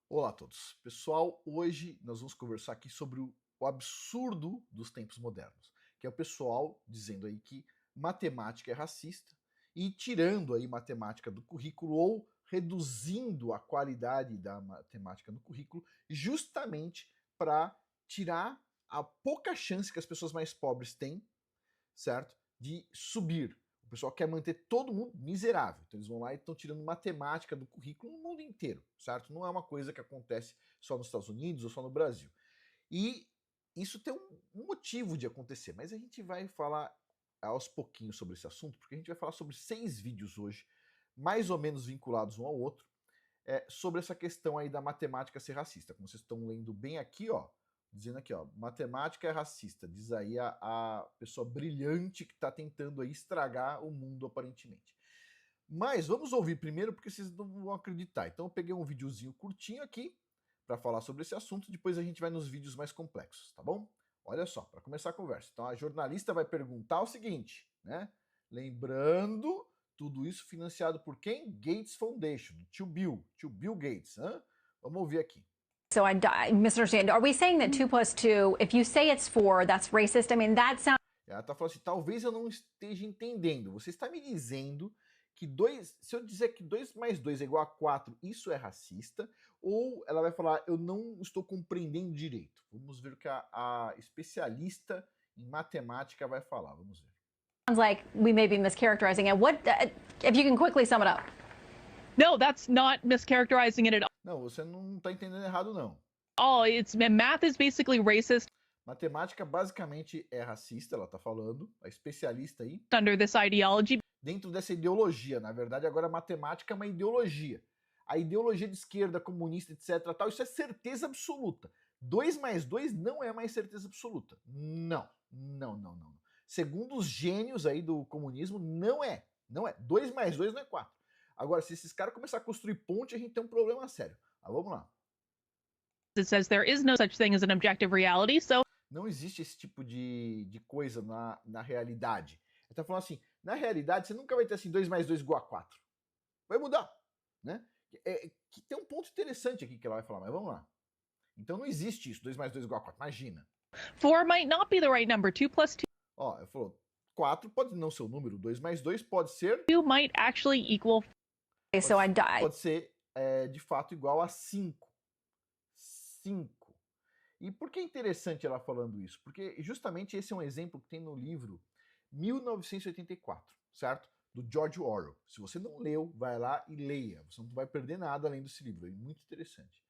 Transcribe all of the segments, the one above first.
Olá a todos. Pessoal, hoje nós vamos conversar aqui sobre o absurdo dos tempos modernos, que é o pessoal dizendo aí que matemática é racista e tirando aí matemática do currículo ou reduzindo a qualidade da matemática no currículo justamente para tirar a pouca chance que as pessoas mais pobres têm, certo? De subir. O pessoal quer manter todo mundo miserável. Então eles vão lá e estão tirando matemática do currículo no mundo inteiro, certo? Não é uma coisa que acontece só nos Estados Unidos ou só no Brasil. E isso tem um motivo de acontecer, mas a gente vai falar aos pouquinhos sobre esse assunto, porque a gente vai falar sobre 6 vídeos hoje, mais ou menos vinculados um ao outro, sobre essa questão aí da matemática ser racista. Como vocês estão lendo bem aqui, ó, dizendo aqui, ó, matemática é racista, diz aí a pessoa brilhante que está tentando aí estragar o mundo aparentemente. Mas vamos ouvir primeiro porque vocês não vão acreditar. Então eu peguei um videozinho curtinho aqui para falar sobre esse assunto, depois a gente vai nos vídeos mais complexos, tá bom? Olha só, para começar a conversa. Então a jornalista vai perguntar o seguinte, né? Lembrando, tudo isso financiado por quem? Gates Foundation, tio Bill Gates. Hein? Vamos ouvir aqui. So I misunderstand. Are we saying that 2 plus 2, if you say it's 4, that's racist? I mean, that sounds... Ela está falando assim, talvez eu não esteja entendendo. Você está me dizendo que 2, se eu dizer que 2 mais 2 é igual a 4, isso é racista? Ou ela vai falar, eu não estou compreendendo direito? Vamos ver o que a especialista em matemática vai falar. Vamos ver. like we may be mischaracterizing it. What, if you can quickly sum it up? No, that's not mischaracterizing it at Não, você não está entendendo errado, não. all. It's math is basically racist Matemática basicamente é racista, ela está falando, a especialista aí, under this ideology dentro dessa ideologia. Na verdade, agora a matemática é uma ideologia. A ideologia de esquerda, comunista, etc. Tal, isso é certeza absoluta. 2 mais 2 não é mais certeza absoluta. Não. Segundo os gênios aí do comunismo, não é. Não é. 2 mais 2 não é 4. Agora, se esses caras começarem a construir ponte, a gente tem um problema sério. Mas vamos lá. it says there is no such thing as an objective reality. So Não existe esse tipo de coisa na realidade. Ele tá falando assim, na realidade, você nunca vai ter assim 2 mais 2 igual a 4. Vai mudar, né? Que tem um ponto interessante aqui que ela vai falar, mas vamos lá. Então não existe isso, 2 mais 2 igual a 4. Imagina. 4 might not be the right number. 2 plus 2 Ó, ele falou, 4 pode não ser o número, 2 mais 2 pode ser... might actually equal. Okay, so I die. Pode ser, de fato, igual a 5. 5. E por que é interessante ela falando isso? Porque justamente esse é um exemplo que tem no livro 1984, certo? Do George Orwell. Se você não leu, vai lá e leia. Você não vai perder nada além desse livro. É muito interessante.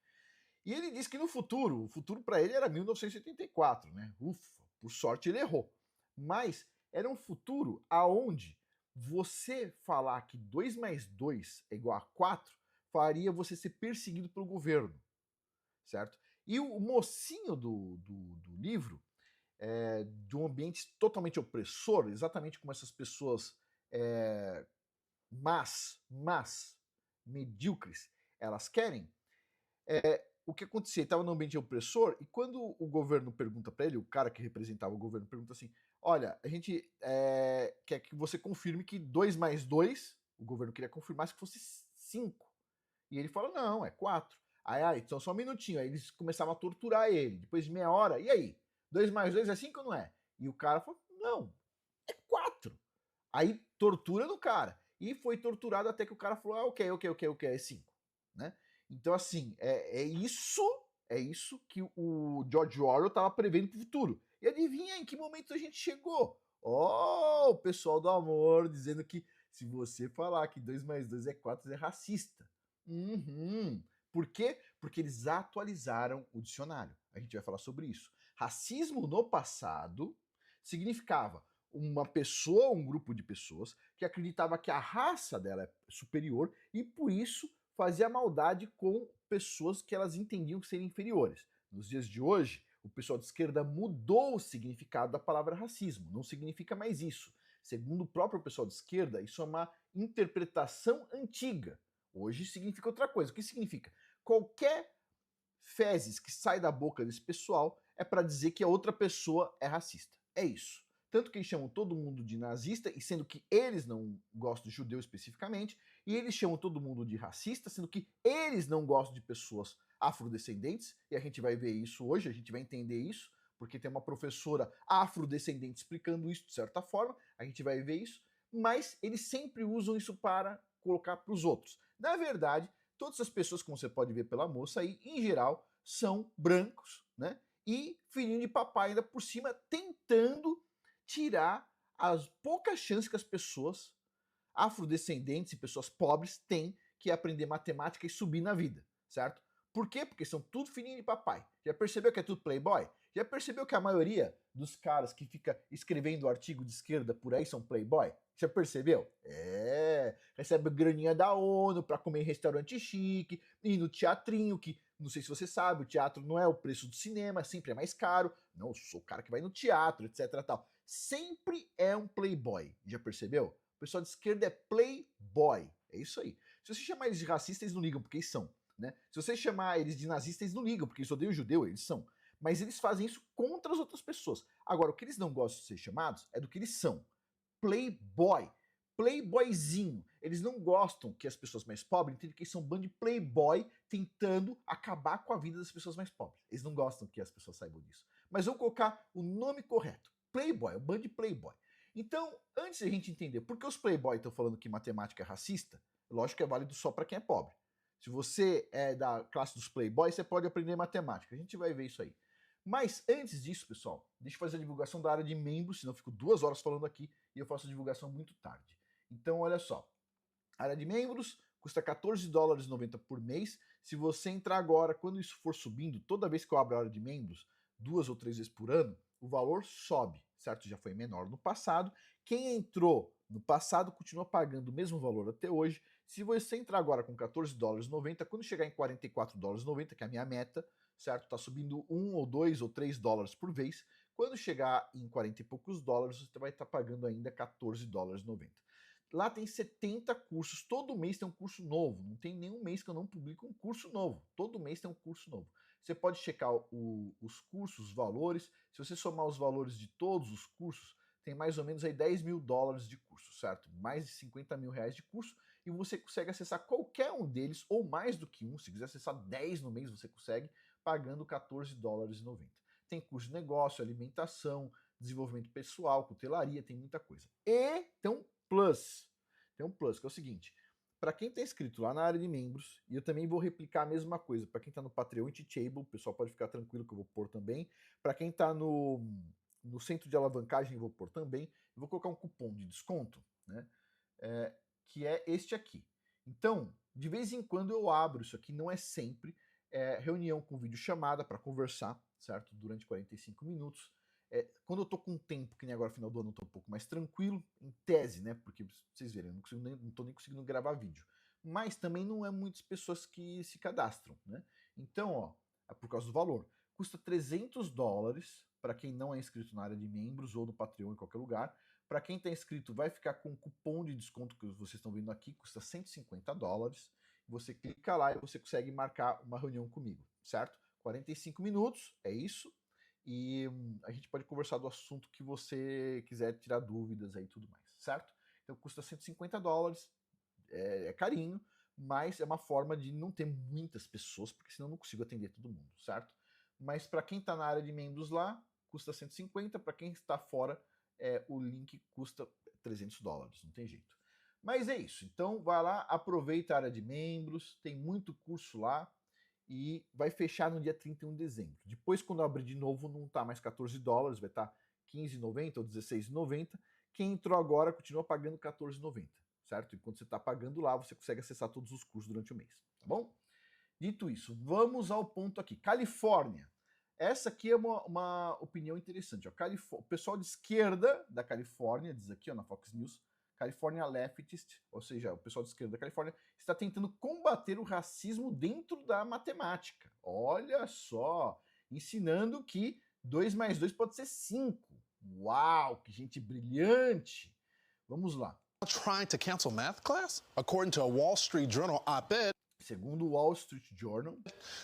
E ele diz que no futuro, o futuro para ele era 1984, né? Ufa, por sorte ele errou. Mas era um futuro aonde você falar que 2 mais 2 é igual a 4 faria você ser perseguido pelo governo, certo? E o mocinho do livro, de um ambiente totalmente opressor, exatamente como essas pessoas medíocres, elas querem, o que acontecia? Ele estava num ambiente opressor e quando o governo pergunta para ele, o cara que representava o governo pergunta assim, olha, a gente quer que você confirme que 2 mais 2, o governo queria confirmar que fosse 5. E ele fala, não, é 4. Aí, então só um minutinho. Aí eles começavam a torturar ele. Depois de meia hora, e aí? 2 mais 2 é 5 ou não é? E o cara falou, não, é 4. Aí tortura no cara. E foi torturado até que o cara falou, ok, é 5. Né? Então, assim, é isso que o George Orwell estava prevendo para o futuro. E adivinha em que momento a gente chegou? Oh, o pessoal do amor dizendo que se você falar que 2 mais 2 é 4, é racista. Por quê? Porque eles atualizaram o dicionário. A gente vai falar sobre isso. Racismo no passado significava uma pessoa, um grupo de pessoas que acreditava que a raça dela é superior e por isso fazia maldade com pessoas que elas entendiam que seriam inferiores. Nos dias de hoje, o pessoal de esquerda mudou o significado da palavra racismo. Não significa mais isso. Segundo o próprio pessoal de esquerda, isso é uma interpretação antiga. Hoje significa outra coisa. O que significa? Qualquer fezes que sai da boca desse pessoal é para dizer que a outra pessoa é racista. É isso. Tanto que eles chamam todo mundo de nazista, e sendo que eles não gostam de judeu especificamente, E eles chamam todo mundo de racista, sendo que eles não gostam de pessoas afrodescendentes, e a gente vai ver isso hoje, a gente vai entender isso, porque tem uma professora afrodescendente explicando isso de certa forma, a gente vai ver isso, mas eles sempre usam isso para colocar para os outros. Na verdade, todas as pessoas, como você pode ver pela moça aí, em geral, são brancos, né? E filhinho de papai ainda por cima, tentando tirar as poucas chances que as pessoas afrodescendentes e pessoas pobres têm que aprender matemática e subir na vida, certo? Por quê? Porque são tudo filhinho de papai. Já percebeu que é tudo playboy? Já percebeu que a maioria dos caras que fica escrevendo artigo de esquerda por aí são playboy? Já percebeu? Recebe graninha da ONU pra comer em restaurante chique, ir no teatrinho, que não sei se você sabe, o teatro não é o preço do cinema, sempre é mais caro. Não, eu sou o cara que vai no teatro, etc. Tal. Sempre é um playboy. Já percebeu? O pessoal de esquerda é playboy. É isso aí. Se você chamar eles de racistas, eles não ligam, porque eles são. Né? Se você chamar eles de nazistas, eles não ligam, porque eles odeiam judeu, eles são. Mas eles fazem isso contra as outras pessoas. Agora, o que eles não gostam de ser chamados é do que eles são. Playboy. Playboyzinho. Eles não gostam que as pessoas mais pobres entendam que eles são um bando de playboy tentando acabar com a vida das pessoas mais pobres. Eles não gostam que as pessoas saibam disso. Mas vou colocar o nome correto. Playboy, um bando de playboy. Então, antes de a gente entender por que os playboy estão falando que matemática é racista, lógico que é válido só para quem é pobre. Se você é da classe dos playboys, você pode aprender matemática. A gente vai ver isso aí. Mas antes disso, pessoal, deixa eu fazer a divulgação da área de membros, senão eu fico 2 horas falando aqui e eu faço a divulgação muito tarde. Então, olha só. A área de membros custa $14,90 por mês. Se você entrar agora, quando isso for subindo, toda vez que eu abro a área de membros, 2 ou 3 vezes por ano, o valor sobe, certo? Já foi menor no passado. Quem entrou no passado continua pagando o mesmo valor até hoje. Se você entrar agora com $14,90, quando chegar em $44,90, que é a minha meta, certo? Tá subindo 1 ou 2 ou 3 dólares por vez. Quando chegar em 40 e poucos dólares, você vai estar pagando ainda $14,90. Lá tem 70 cursos, todo mês tem um curso novo. Não tem nenhum mês que eu não publico um curso novo. Todo mês tem um curso novo. Você pode checar os cursos, os valores. Se você somar os valores de todos os cursos, tem mais ou menos aí $10 mil de curso, certo? Mais de R$50 mil de curso, e você consegue acessar qualquer um deles, ou mais do que um. Se quiser acessar 10 no mês, você consegue, pagando $14,90. Tem curso de negócio, alimentação, desenvolvimento pessoal, cutelaria, tem muita coisa. E tem um plus. Tem um plus, que é o seguinte. Para quem está inscrito lá na área de membros, e eu também vou replicar a mesma coisa, para quem está no Patreon e Teachable, o pessoal pode ficar tranquilo que eu vou pôr também. Para quem está no centro de alavancagem, eu vou pôr também. Eu vou colocar um cupom de desconto, né? Que é este aqui. Então, de vez em quando eu abro isso aqui, não é sempre, reunião com videochamada para conversar, certo? Durante 45 minutos. Quando eu tô com tempo, que nem agora final do ano, eu tô um pouco mais tranquilo, em tese, né? Porque vocês verem, eu não tô nem conseguindo gravar vídeo. Mas também não é muitas pessoas que se cadastram, né? Então, ó, é por causa do valor. Custa $300 para quem não é inscrito na área de membros ou no Patreon em qualquer lugar. Para quem está inscrito, vai ficar com um cupom de desconto que vocês estão vendo aqui, custa $150. Você clica lá e você consegue marcar uma reunião comigo, certo? 45 minutos, é isso. E a gente pode conversar do assunto que você quiser tirar dúvidas aí e tudo mais, certo? Então custa $150, é carinho, mas é uma forma de não ter muitas pessoas, porque senão eu não consigo atender todo mundo, certo? Mas para quem está na área de membros lá, custa 150, para quem está fora, o link custa $300, não tem jeito. Mas é isso, então vai lá, aproveita a área de membros, tem muito curso lá, e vai fechar no dia 31 de dezembro. Depois, quando eu abrir de novo, não está mais $14, vai estar $15,90 ou $16,90. Quem entrou agora continua pagando $14,90, certo? E quando você está pagando lá, você consegue acessar todos os cursos durante o mês, tá bom? Dito isso, vamos ao ponto aqui. Califórnia. Essa aqui é uma opinião interessante. Ó. O pessoal de esquerda da Califórnia, diz aqui ó, na Fox News, California Leftist, ou seja, o pessoal de esquerda da Califórnia, está tentando combater o racismo dentro da matemática. Olha só, ensinando que 2 mais 2 pode ser 5. Uau, que gente brilhante! Vamos lá. Trying to cancel math class? According to a Wall Street Journal op-ed, segundo o Wall Street Journal,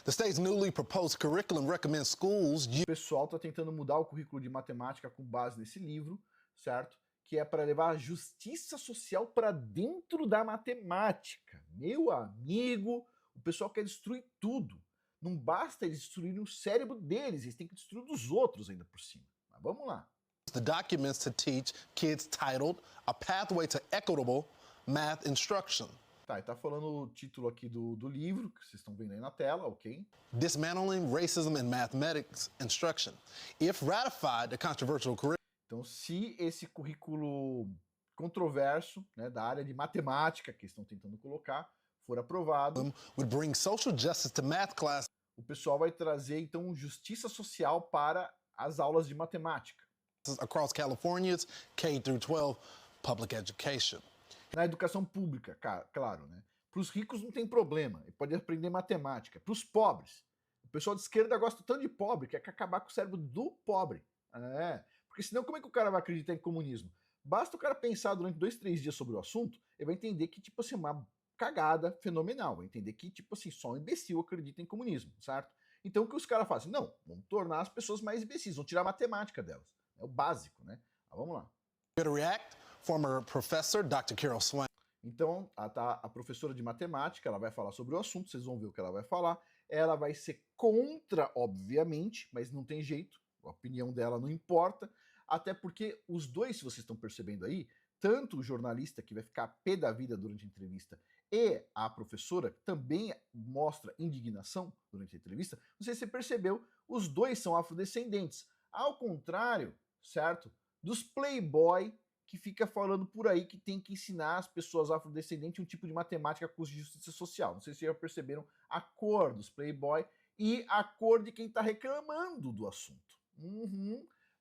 the state's newly proposed curriculum recommends schools. O pessoal está tentando mudar o currículo de matemática com base nesse livro, certo? que é para levar a justiça social para dentro da matemática. Meu amigo, o pessoal quer destruir tudo. Não basta eles destruírem o cérebro deles, eles têm que destruir dos outros ainda por cima. Mas vamos lá. The documents to teach kids titled A Pathway to Equitable Math Instruction. Tá, e tá falando o título aqui do livro, que vocês estão vendo aí na tela, ok? Dismantling Racism in Mathematics Instruction. If ratified, the controversial curriculum. Então, se esse currículo controverso, né, da área de matemática que estão tentando colocar, for aprovado, Would bring social justice to math class. o pessoal vai trazer, então, justiça social para as aulas de matemática. Across California's K-12 public education. Na educação pública, claro, né? Para os ricos não tem problema, ele pode aprender matemática. Para os pobres, o pessoal de esquerda gosta tanto de pobre, que quer acabar com o cérebro do pobre. Porque senão como é que o cara vai acreditar em comunismo? Basta o cara pensar durante 2, 3 dias sobre o assunto, ele vai entender que, tipo assim, uma cagada fenomenal, vai entender que, tipo assim, só um imbecil acredita em comunismo, certo? Então o que os caras fazem? Não, vamos tornar as pessoas mais imbecis, vamos tirar a matemática delas. É o básico, né? Mas vamos lá. React, former professor Dr. Carol Swain. Então, a professora de matemática, ela vai falar sobre o assunto, vocês vão ver o que ela vai falar. Ela vai ser contra, obviamente, mas não tem jeito, a opinião dela não importa, até porque os dois, se vocês estão percebendo aí, tanto o jornalista que vai ficar pé da vida durante a entrevista e a professora, que também mostra indignação durante a entrevista, não sei se você percebeu, os dois são afrodescendentes. Ao contrário, certo? Dos playboy que fica falando por aí que tem que ensinar as pessoas afrodescendentes um tipo de matemática com justiça social. Não sei se vocês já perceberam a cor dos playboy e a cor de quem está reclamando do assunto.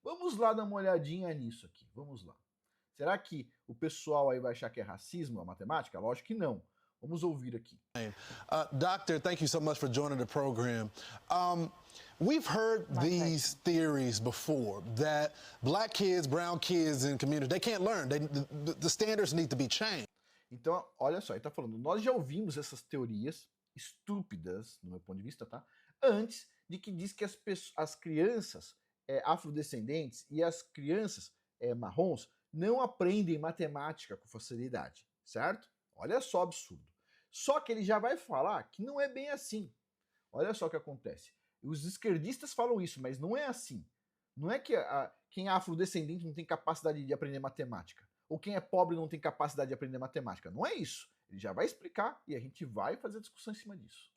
Vamos lá dar uma olhadinha nisso aqui. Vamos lá. Será que o pessoal aí vai achar que é racismo a matemática? Lógico que não. Vamos ouvir aqui. Doctor, thank you so much for joining the program. We've heard these theories before that black kids, brown kids in communities, they can't learn. The standards need to be changed. Então, olha só, ele está falando, nós já ouvimos essas teorias estúpidas, no meu ponto de vista, tá? Antes de que diz que as crianças afrodescendentes e as crianças marrons não aprendem matemática com facilidade, certo? Olha só o absurdo. Só que ele já vai falar que não é bem assim. Olha só o que acontece. Os esquerdistas falam isso, mas não é assim. Não é que quem é afrodescendente não tem capacidade de aprender matemática. Ou quem é pobre não tem capacidade de aprender matemática. Não é isso. Ele já vai explicar e a gente vai fazer discussão em cima disso.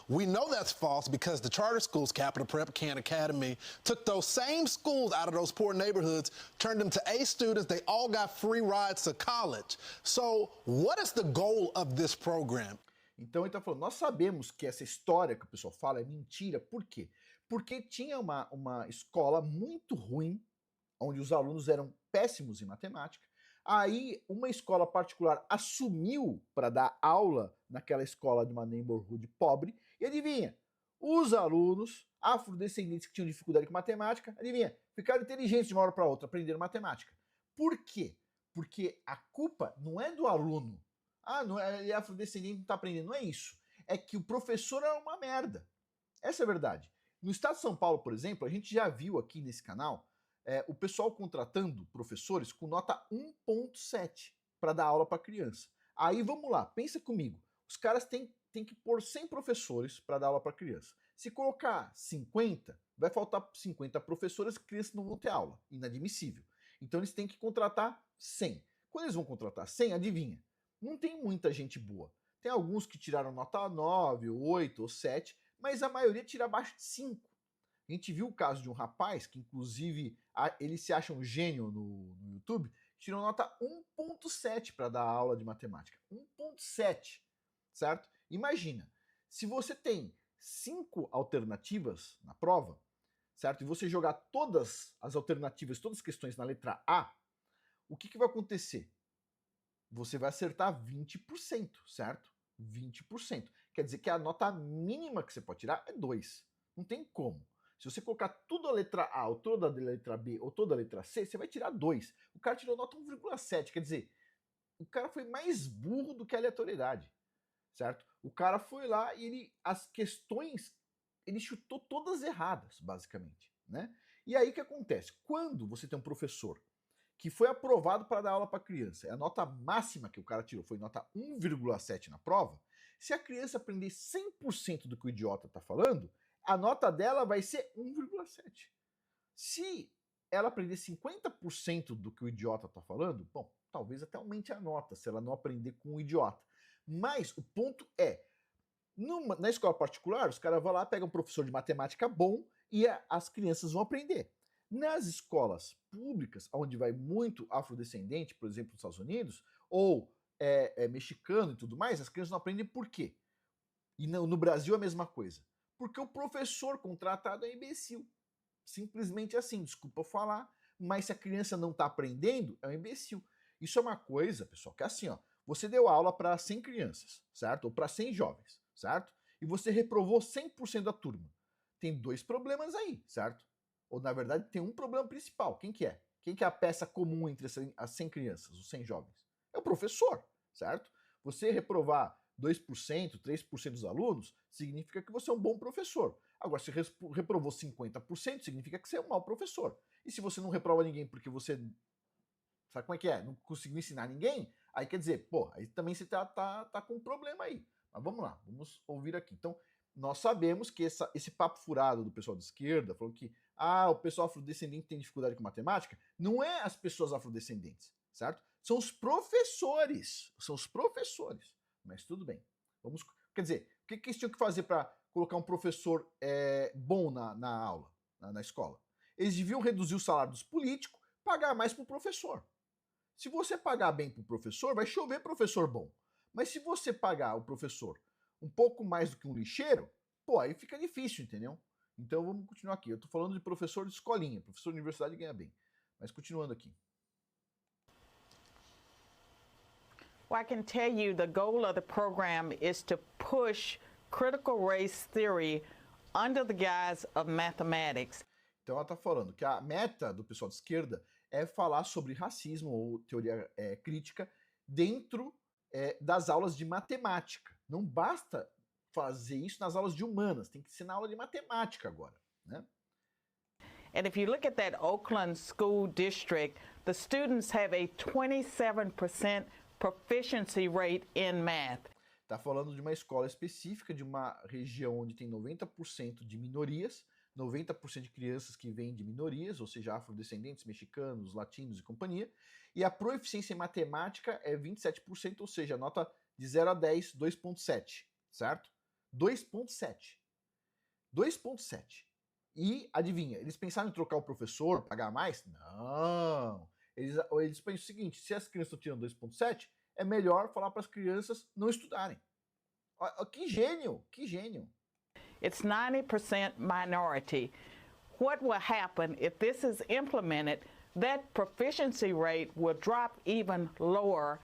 We know that's false because the charter schools, Capital Prep, Khan Academy, took those same schools out of those poor neighborhoods, turned them to A students. They all got free rides to college. So what is the goal of this program? Então ele está falando, nós sabemos que essa história que o pessoal fala é mentira. Por quê? Porque tinha uma escola muito ruim, onde os alunos eram péssimos em matemática. Aí uma escola particular assumiu para dar aula naquela escola de uma neighborhood pobre, e adivinha, os alunos afrodescendentes que tinham dificuldade com matemática, adivinha, ficaram inteligentes de uma hora para outra, aprenderam matemática. Por quê? Porque a culpa não é do aluno. Não é, ele é afrodescendente, não está aprendendo. Não é isso. É que o professor é uma merda. Essa é a verdade. No estado de São Paulo, por exemplo, a gente já viu aqui nesse canal o pessoal contratando professores com nota 1.7 para dar aula para criança. Aí vamos lá, pensa comigo. Os caras têm que pôr 100 professores para dar aula para criança. Se colocar 50, vai faltar 50 professores e crianças não vão ter aula. Inadmissível. Então eles têm que contratar 100. Quando eles vão contratar 100, adivinha? Não tem muita gente boa. Tem alguns que tiraram nota 9, 8 ou 7, mas a maioria tira abaixo de 5. A gente viu o caso de um rapaz, que inclusive ele se acha um gênio no YouTube, tirou nota 1.7 para dar aula de matemática. 1.7, certo? Imagina, se você tem 5 alternativas na prova, certo? E você jogar todas as alternativas, todas as questões na letra A, o que vai acontecer? Você vai acertar 20%, certo? 20%. Quer dizer que a nota mínima que você pode tirar é 2. Não tem como. Se você colocar tudo a letra A, ou toda a letra B, ou toda a letra C, você vai tirar 2. O cara tirou nota 1,7. Quer dizer, o cara foi mais burro do que a aleatoriedade, certo? O cara foi lá e as questões, ele chutou todas erradas, basicamente, né? E aí o que acontece? Quando você tem um professor que foi aprovado para dar aula para criança, é a nota máxima que o cara tirou, foi nota 1,7 na prova, se a criança aprender 100% do que o idiota está falando, a nota dela vai ser 1,7. Se ela aprender 50% do que o idiota está falando, bom, talvez até aumente a nota, se ela não aprender com o idiota. Mas o ponto é, na escola particular, os caras vão lá, pegam um professor de matemática bom e as crianças vão aprender. Nas escolas públicas, onde vai muito afrodescendente, por exemplo, nos Estados Unidos, ou mexicano e tudo mais, as crianças não aprendem por quê? E no Brasil a mesma coisa. Porque o professor contratado é imbecil. Simplesmente assim, desculpa falar, mas se a criança não está aprendendo, é um imbecil. Isso é uma coisa, pessoal, que é assim, ó, você deu aula para 100 crianças, certo? Ou para 100 jovens, certo? E você reprovou 100% da turma. Tem dois problemas aí, certo? Ou, na verdade, tem um problema principal. Quem que é? Quem que é a peça comum entre as 100 crianças, os 100 jovens? É o professor, certo? Você reprovar 2%, 3% dos alunos, significa que você é um bom professor. Agora, se reprovou 50%, significa que você é um mau professor. E se você não reprova ninguém porque você... Sabe como é que é? Não conseguiu ensinar ninguém? Aí quer dizer, pô, aí também você tá com um problema aí. Mas vamos lá, vamos ouvir aqui. Então, nós sabemos que esse papo furado do pessoal de esquerda, falando que o pessoal afrodescendente tem dificuldade com matemática, não é as pessoas afrodescendentes, certo? São os professores. São os professores. Mas tudo bem. Quer dizer, o que eles tinham que fazer para colocar um professor bom na aula, na escola? Eles deviam reduzir o salário dos políticos, pagar mais para o professor. Se você pagar bem para o professor, vai chover professor bom. Mas se você pagar o professor um pouco mais do que um lixeiro, pô, aí fica difícil, entendeu? Então vamos continuar aqui. Eu tô falando de professor de escolinha, professor de universidade ganha bem. Mas continuando aqui. Well, I can tell you the goal of the program is to push critical race theory under the guise of mathematics. Então ela está falando que a meta do pessoal de esquerda é falar sobre racismo ou teoria crítica dentro das aulas de matemática. Não basta fazer isso nas aulas de humanas, tem que ser na aula de matemática agora, né? And if you look at that Oakland school district, the students have a 27% proficiency rate in math. Está falando de uma escola específica, de uma região onde tem 90% de minorias, 90% de crianças que vêm de minorias, ou seja, afrodescendentes, mexicanos, latinos e companhia, e a proficiência em matemática é 27%, ou seja, nota de 0 a 10, 2,7, certo? 2,7. 2,7. E, adivinha, eles pensaram em trocar o professor, pagar mais? Não. Eles pensam o seguinte, se as crianças estão tirando 2,7, é melhor falar para as crianças não estudarem. Que gênio, que gênio. It's 90% minority. What will happen if this is implemented? That proficiency rate will drop even lower.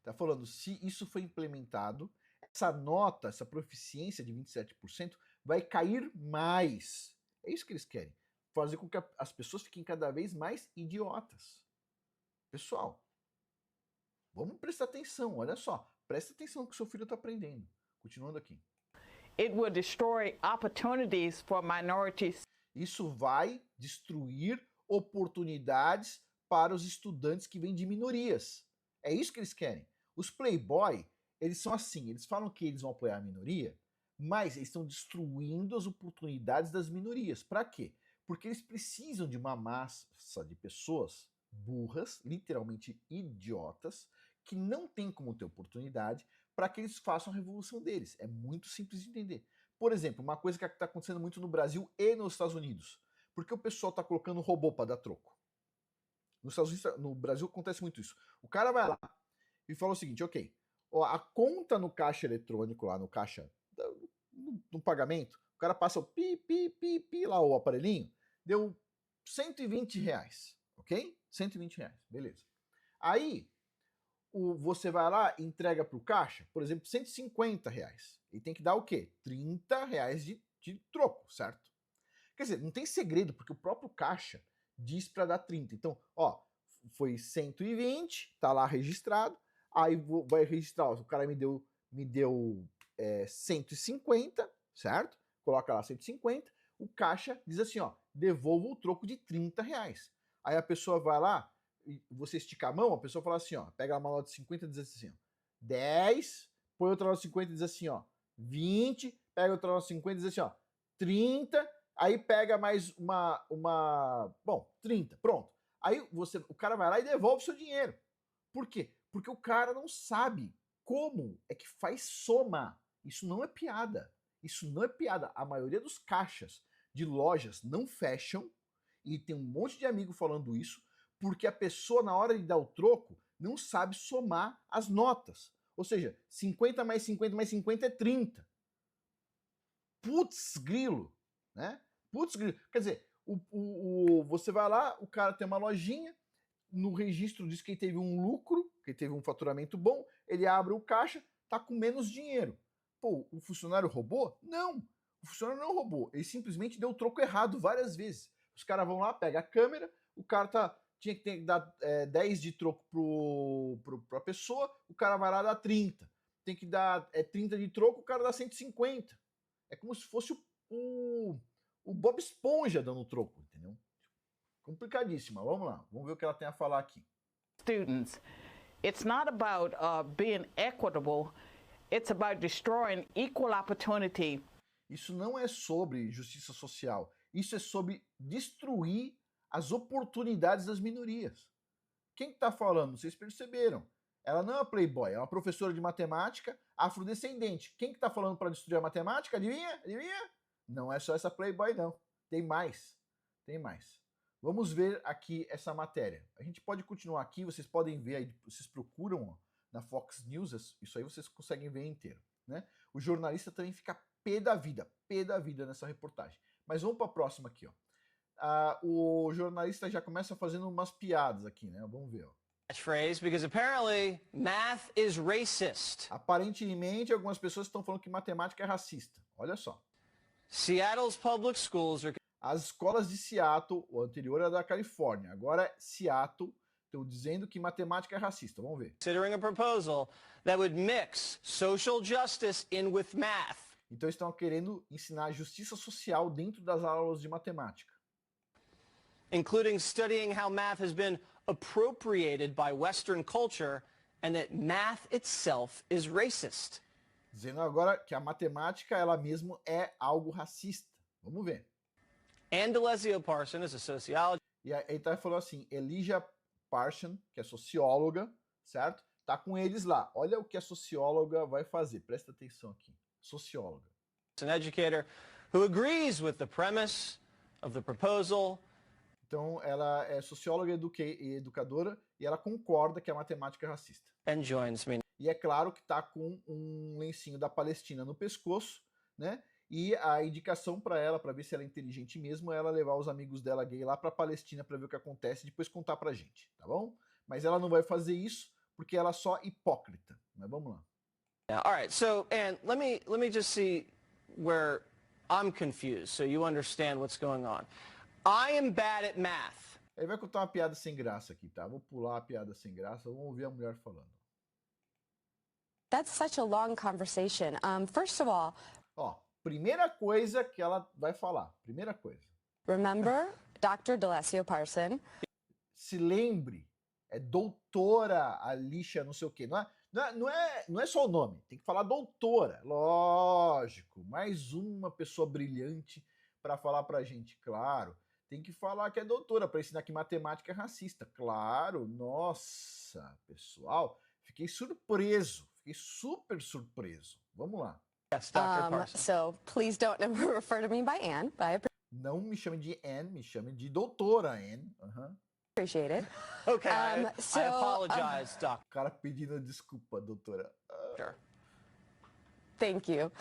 Tá falando, se isso for implementado, essa nota, essa proficiência de 27% vai cair mais. É isso que eles querem. Fazer com que as pessoas fiquem cada vez mais idiotas. Pessoal, vamos prestar atenção. Olha só, presta atenção no que seu filho está aprendendo. Continuando aqui. It will destroy opportunities for minorities. Isso vai destruir oportunidades para os estudantes que vêm de minorias. É isso que eles querem. Os playboy, eles são assim, eles falam que eles vão apoiar a minoria, mas eles estão destruindo as oportunidades das minorias. Para quê? Porque eles precisam de uma massa de pessoas burras, literalmente idiotas, que não tem como ter oportunidade para que eles façam a revolução deles. É muito simples de entender. Por exemplo, uma coisa que está acontecendo muito no Brasil e nos Estados Unidos. Porque o pessoal está colocando robô para dar troco. Nos Estados Unidos, no Brasil acontece muito isso. O cara vai lá e fala o seguinte, ok, ó, a conta no caixa eletrônico, lá no caixa, no pagamento, o cara passa o pi, lá o aparelhinho, deu R$120, ok? R$120, beleza. Aí, você vai lá e entrega para o caixa, por exemplo, R$150. E tem que dar o quê? R$30 de troco, certo? Quer dizer, não tem segredo, porque o próprio caixa diz para dar 30. Então, ó, foi 120, tá lá registrado, aí vai registrar, ó, o cara me deu 150, certo? Coloca lá 150, o caixa diz assim, ó, devolva o troco de R$30. Aí a pessoa vai lá, você esticar a mão, a pessoa fala assim, ó, pega uma nota de 50 e diz assim, ó, 10, põe outra nota de 50 e diz assim, ó, 20, pega outra nota de 50 e diz assim, ó, 30, aí pega mais bom, 30, pronto. Aí o cara vai lá e devolve o seu dinheiro. Por quê? Porque o cara não sabe como é que faz soma. Isso não é piada. Isso não é piada. A maioria dos caixas de lojas não fecham, e tem um monte de amigo falando isso, porque a pessoa, na hora de dar o troco, não sabe somar as notas. Ou seja, 50 mais 50 mais 50 é 30. Putz, grilo, né? Putz, grilo. Quer dizer, você vai lá, o cara tem uma lojinha, no registro diz que ele teve um lucro, que ele teve um faturamento bom, ele abre o caixa, tá com menos dinheiro. Pô, o funcionário roubou? Não, o funcionário não roubou, ele simplesmente deu o troco errado várias vezes. Os caras vão lá, pega a câmera, o cara tinha que dar 10 de troco pra pessoa, o cara vai lá e dá 30. Tem que dar 30 de troco, o cara dá 150. É como se fosse o Bob Esponja dando troco, entendeu? Complicadíssima. Vamos lá, vamos ver o que ela tem a falar aqui. Students, it's not about being equitable, it's about destroying equal opportunity. Isso não é sobre justiça social, isso é sobre destruir as oportunidades das minorias. Quem está falando? Vocês perceberam? Ela não é uma playboy, é uma professora de matemática afrodescendente. Quem que tá falando para destruir a matemática? Adivinha? Adivinha? Não é só essa playboy, não. Tem mais. Tem mais. Vamos ver aqui essa matéria. A gente pode continuar aqui, vocês podem ver aí, vocês procuram ó, na Fox News, isso aí vocês conseguem ver inteiro. Né? O jornalista também fica pé da vida nessa reportagem. Mas vamos para a próxima aqui. Ó. O jornalista já começa fazendo umas piadas aqui, né? Vamos ver. Ó. Phrase because apparently math is racist. Aparentemente, algumas pessoas estão falando que matemática é racista. Olha só. Seattle's public schools are As escolas de Seattle, o anterior era da Califórnia, agora é Seattle, estão dizendo que matemática é racista. Vamos ver. considering a proposal that would mix social justice in with math. Então estão querendo ensinar justiça social dentro das aulas de matemática. Including studying how math has been appropriated by Western culture and that math itself is racist. Dizendo agora que a matemática ela mesmo é algo racista. Vamos ver. Ann DeLesio Parson is a sociologist. E aí ele tá falando assim, Elijah Parson, que é socióloga, certo? Tá com eles lá. Olha o que a socióloga vai fazer. Presta atenção aqui. Socióloga. An educator who agrees with the premise of the proposal. Então, ela é socióloga e educadora e ela concorda que a matemática é racista. And joins me. E é claro que tá com um lencinho da Palestina no pescoço, né? E a indicação para ela, para ver se ela é inteligente mesmo, é ela levar os amigos dela gay lá para Palestina para ver o que acontece e depois contar pra gente, tá bom? Mas ela não vai fazer isso porque ela é só hipócrita. Mas vamos lá. Yeah, all right. So, Ann, let me just see where I'm confused so you understand what's going on. I am bad at math. Aí vai contar uma piada sem graça aqui, tá? Vou pular a piada sem graça, vamos ouvir a mulher falando. That's such a long conversation. First of all, Ó, primeira coisa que ela vai falar. Primeira coisa. remember Dr. DeLesio Parson. Se lembre, é doutora Alicia não sei o quê. Não é só o nome, tem que falar doutora. Lógico, mais uma pessoa brilhante para falar pra gente, claro. Tem que falar que é doutora para ensinar que matemática é racista. Claro, nossa, pessoal, fiquei surpreso, fiquei super surpreso. Vamos lá. Yes, Dr. Parson. So please don't refer to me by Ann, but I Não me chame de Anne, me chame de doutora Anne. Uhum. appreciate it. Okay, So, I apologize, O cara pedindo desculpa, doutora. doctor. Thank you.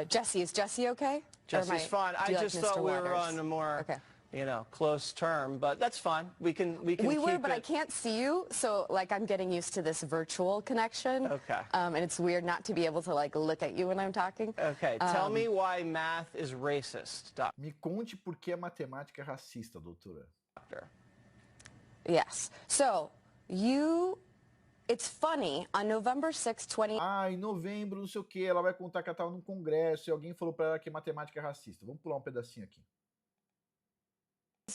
Jesse, is Jesse okay? Or Jesse's fine. do I you like just Mr. thought we were Waters? on a more, Okay. close term, but that's fine. We can We were, keep but I it. can't see you, so like I'm getting used to this virtual connection. Okay. And it's weird not to be able to like look at you when I'm talking. Okay, tell me why math is racist, Me conte por que a matemática é racista, doutora. doctor. Yes. So it's funny, on November 6, 20... Ah, em novembro, não sei o que, ela vai contar que ela estava num congresso e alguém falou para ela que matemática é racista. Vamos pular um pedacinho aqui.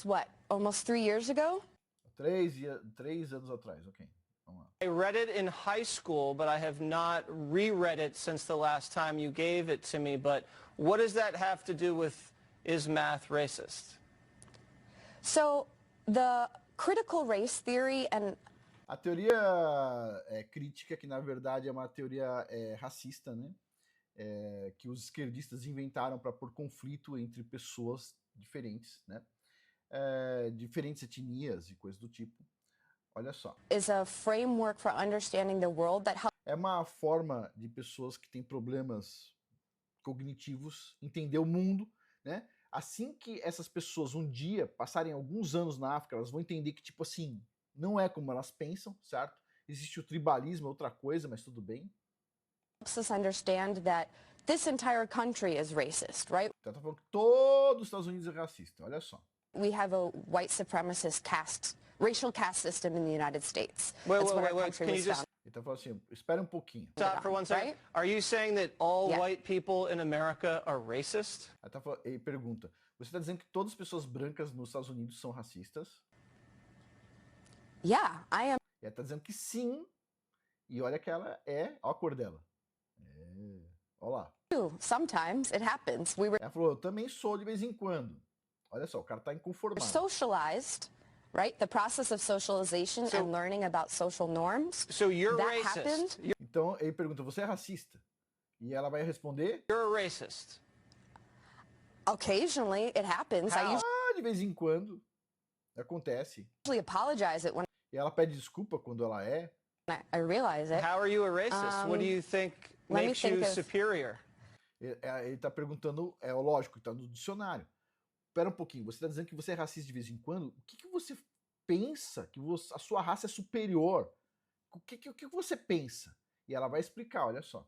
What, almost 3 years ago? 3 anos atrás, ok. Vamos lá. I read it in high school, but I have not reread it since the last time you gave it to me. But what does that have to do with is math racist? So the critical race theory and A teoria crítica, que na verdade é uma teoria racista, né? Que os esquerdistas inventaram para pôr conflito entre pessoas diferentes, né? Diferentes etnias e coisas do tipo. Olha só. is a framework for understanding the world that helps É uma forma de pessoas que têm problemas cognitivos entender o mundo, né? Assim que essas pessoas um dia passarem alguns anos na África, elas vão entender que, tipo assim, não é como elas pensam, certo? Existe o tribalismo, é outra coisa, mas tudo bem. us understand that this entire country is racist, right? Então tá falando que todo os Estados Unidos é racista, olha só. We have a white supremacist racial caste system in the United States. Wait, That's wait, what our wait, country can you was just founded. Ele tá falando assim, espera um pouquinho. stop for one second? Right? Are you saying that all Yeah. white people in America are racist? Ele pergunta, você está dizendo que todas as pessoas brancas nos Estados Unidos são racistas? Yeah, I am E ela tá dizendo que sim, e olha que ela olha a cor dela. Olha lá. too. Sometimes it happens. We were Ela falou, eu também sou de vez em quando. Olha só, o cara tá inconformado. socialized, right? The process of socialization So- and learning about social norms. So you're That racist. happened? Então ele pergunta, você é racista? E ela vai responder, You're a racist. Occasionally it happens. I de vez em quando. Acontece. usually apologize it when E ela pede desculpa quando ela I realize it. How are you a racist? What do you think let me makes think you of- superior? Ele tá perguntando, lógico, tá no dicionário. Espera um pouquinho, você tá dizendo que você é racista de vez em quando? O que você pensa que a sua raça é superior? O que você pensa? E ela vai explicar, olha só.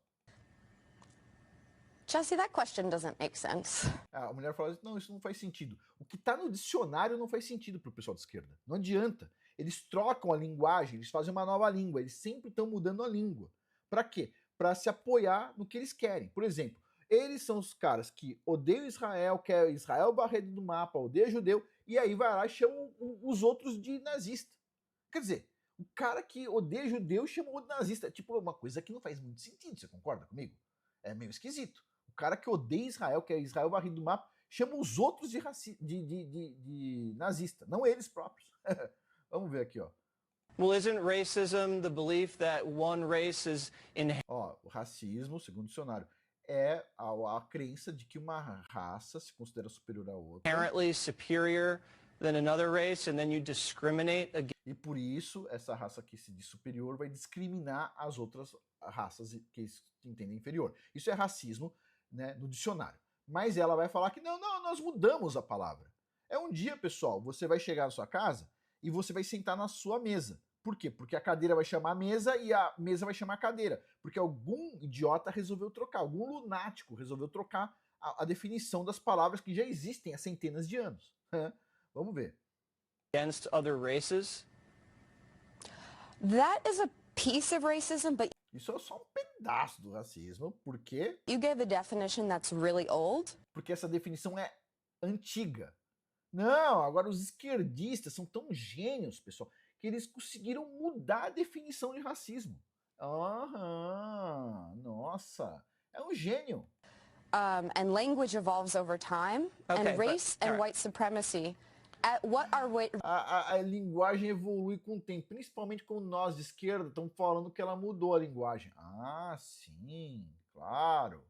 Jesse, that question doesn't make sense. A mulher fala assim, não, isso não faz sentido. O que tá no dicionário não faz sentido pro pessoal de esquerda. Não adianta. Eles trocam a linguagem, eles fazem uma nova língua, eles sempre estão mudando a língua. Pra quê? Pra se apoiar no que eles querem. Por exemplo, eles são os caras que odeiam Israel, quer Israel barrido do mapa, odeia judeu, e aí vai lá e chama os outros de nazista. Quer dizer, o cara que odeia judeu chama o outro de nazista. Tipo, uma coisa que não faz muito sentido, você concorda comigo? É meio esquisito. O cara que odeia Israel, quer Israel barrido do mapa, chama os outros de nazista, não eles próprios. Vamos ver aqui, ó. Well, isn't racism the belief that one race is Ó, o racismo, segundo o dicionário, é a crença de que uma raça se considera superior à outra. inherently superior than another race, and then you discriminate against? E por isso, essa raça que se diz superior vai discriminar as outras raças que se entendem inferior. Isso é racismo, né, no dicionário. Mas ela vai falar que não, nós mudamos a palavra. É um dia, pessoal, você vai chegar na sua casa e você vai sentar na sua mesa. Por quê? Porque a cadeira vai chamar a mesa e a mesa vai chamar a cadeira. Porque algum idiota resolveu trocar, algum lunático resolveu trocar a definição das palavras que já existem há centenas de anos. Vamos ver. Other races? That is a piece of racism, but Isso é só um pedaço do racismo. Por quê? you gave a definition that's really old. Porque essa definição é antiga. Não, agora os esquerdistas são tão gênios, pessoal, que eles conseguiram mudar a definição de racismo. Aham, nossa, é um gênio. And language evolves over time. Okay, and but- race and all right. white supremacy. What are A linguagem evolui com o tempo, principalmente quando nós de esquerda estamos falando que ela mudou a linguagem. Ah, sim, claro,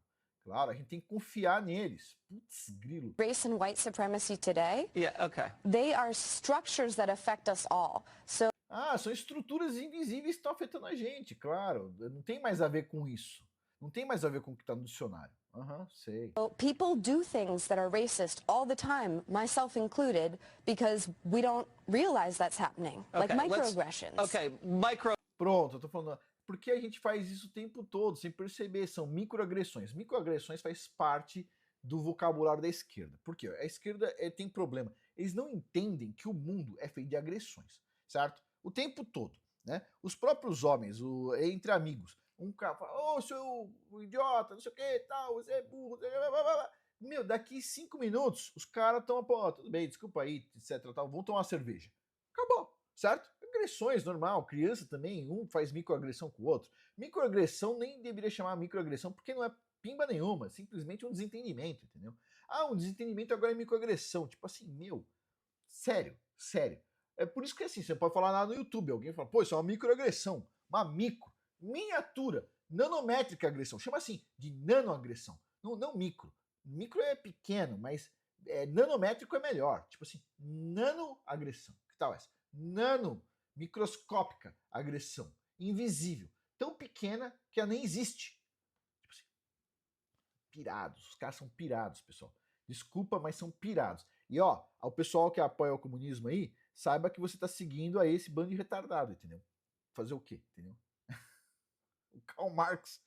claro, a gente tem que confiar neles. Putz, grilo. race and white supremacy today? Yeah, okay. They are structures that affect us all. So Ah, são estruturas invisíveis que estão afetando a gente, claro. Não tem mais a ver com isso. Não tem mais a ver com o que está no dicionário. Aham, sei. people do things that are racist all the time, myself included, because we don't realize that's happening. Like Okay, let's- microaggressions. Okay, micro. Pronto, eu tô falando. Porque a gente faz isso o tempo todo, sem perceber. São microagressões. Microagressões faz parte do vocabulário da esquerda. Por quê? A esquerda tem problema. Eles não entendem que o mundo é feito de agressões, certo? O tempo todo, né? Os próprios homens, entre amigos, um cara fala, ô, seu idiota, não sei o que, tal, você é burro, blá, blá, blá. Meu, daqui 5 minutos, os caras estão, pô, tudo bem, desculpa aí, etc, tal, vão tomar uma cerveja. Acabou. certo? Agressões, normal, criança também, um faz microagressão com o outro. Microagressão nem deveria chamar microagressão porque não é pimba nenhuma, simplesmente um desentendimento, entendeu? Ah, um desentendimento agora é microagressão, tipo assim, meu, sério, sério. É por isso que assim, você pode falar lá no YouTube, alguém fala, pô, isso é uma microagressão, uma miniatura, nanométrica agressão, chama assim, de nanoagressão, não micro. Micro é pequeno, mas nanométrico é melhor, tipo assim, nanoagressão, que tal essa? Nano, microscópica agressão, invisível, tão pequena que ela nem existe. Tipo assim, pirados, os caras são pirados, pessoal. Desculpa, mas são pirados. E ó, ao pessoal que apoia o comunismo aí, saiba que você tá seguindo aí esse bando de retardado, entendeu? Fazer o quê, entendeu? O Karl Marx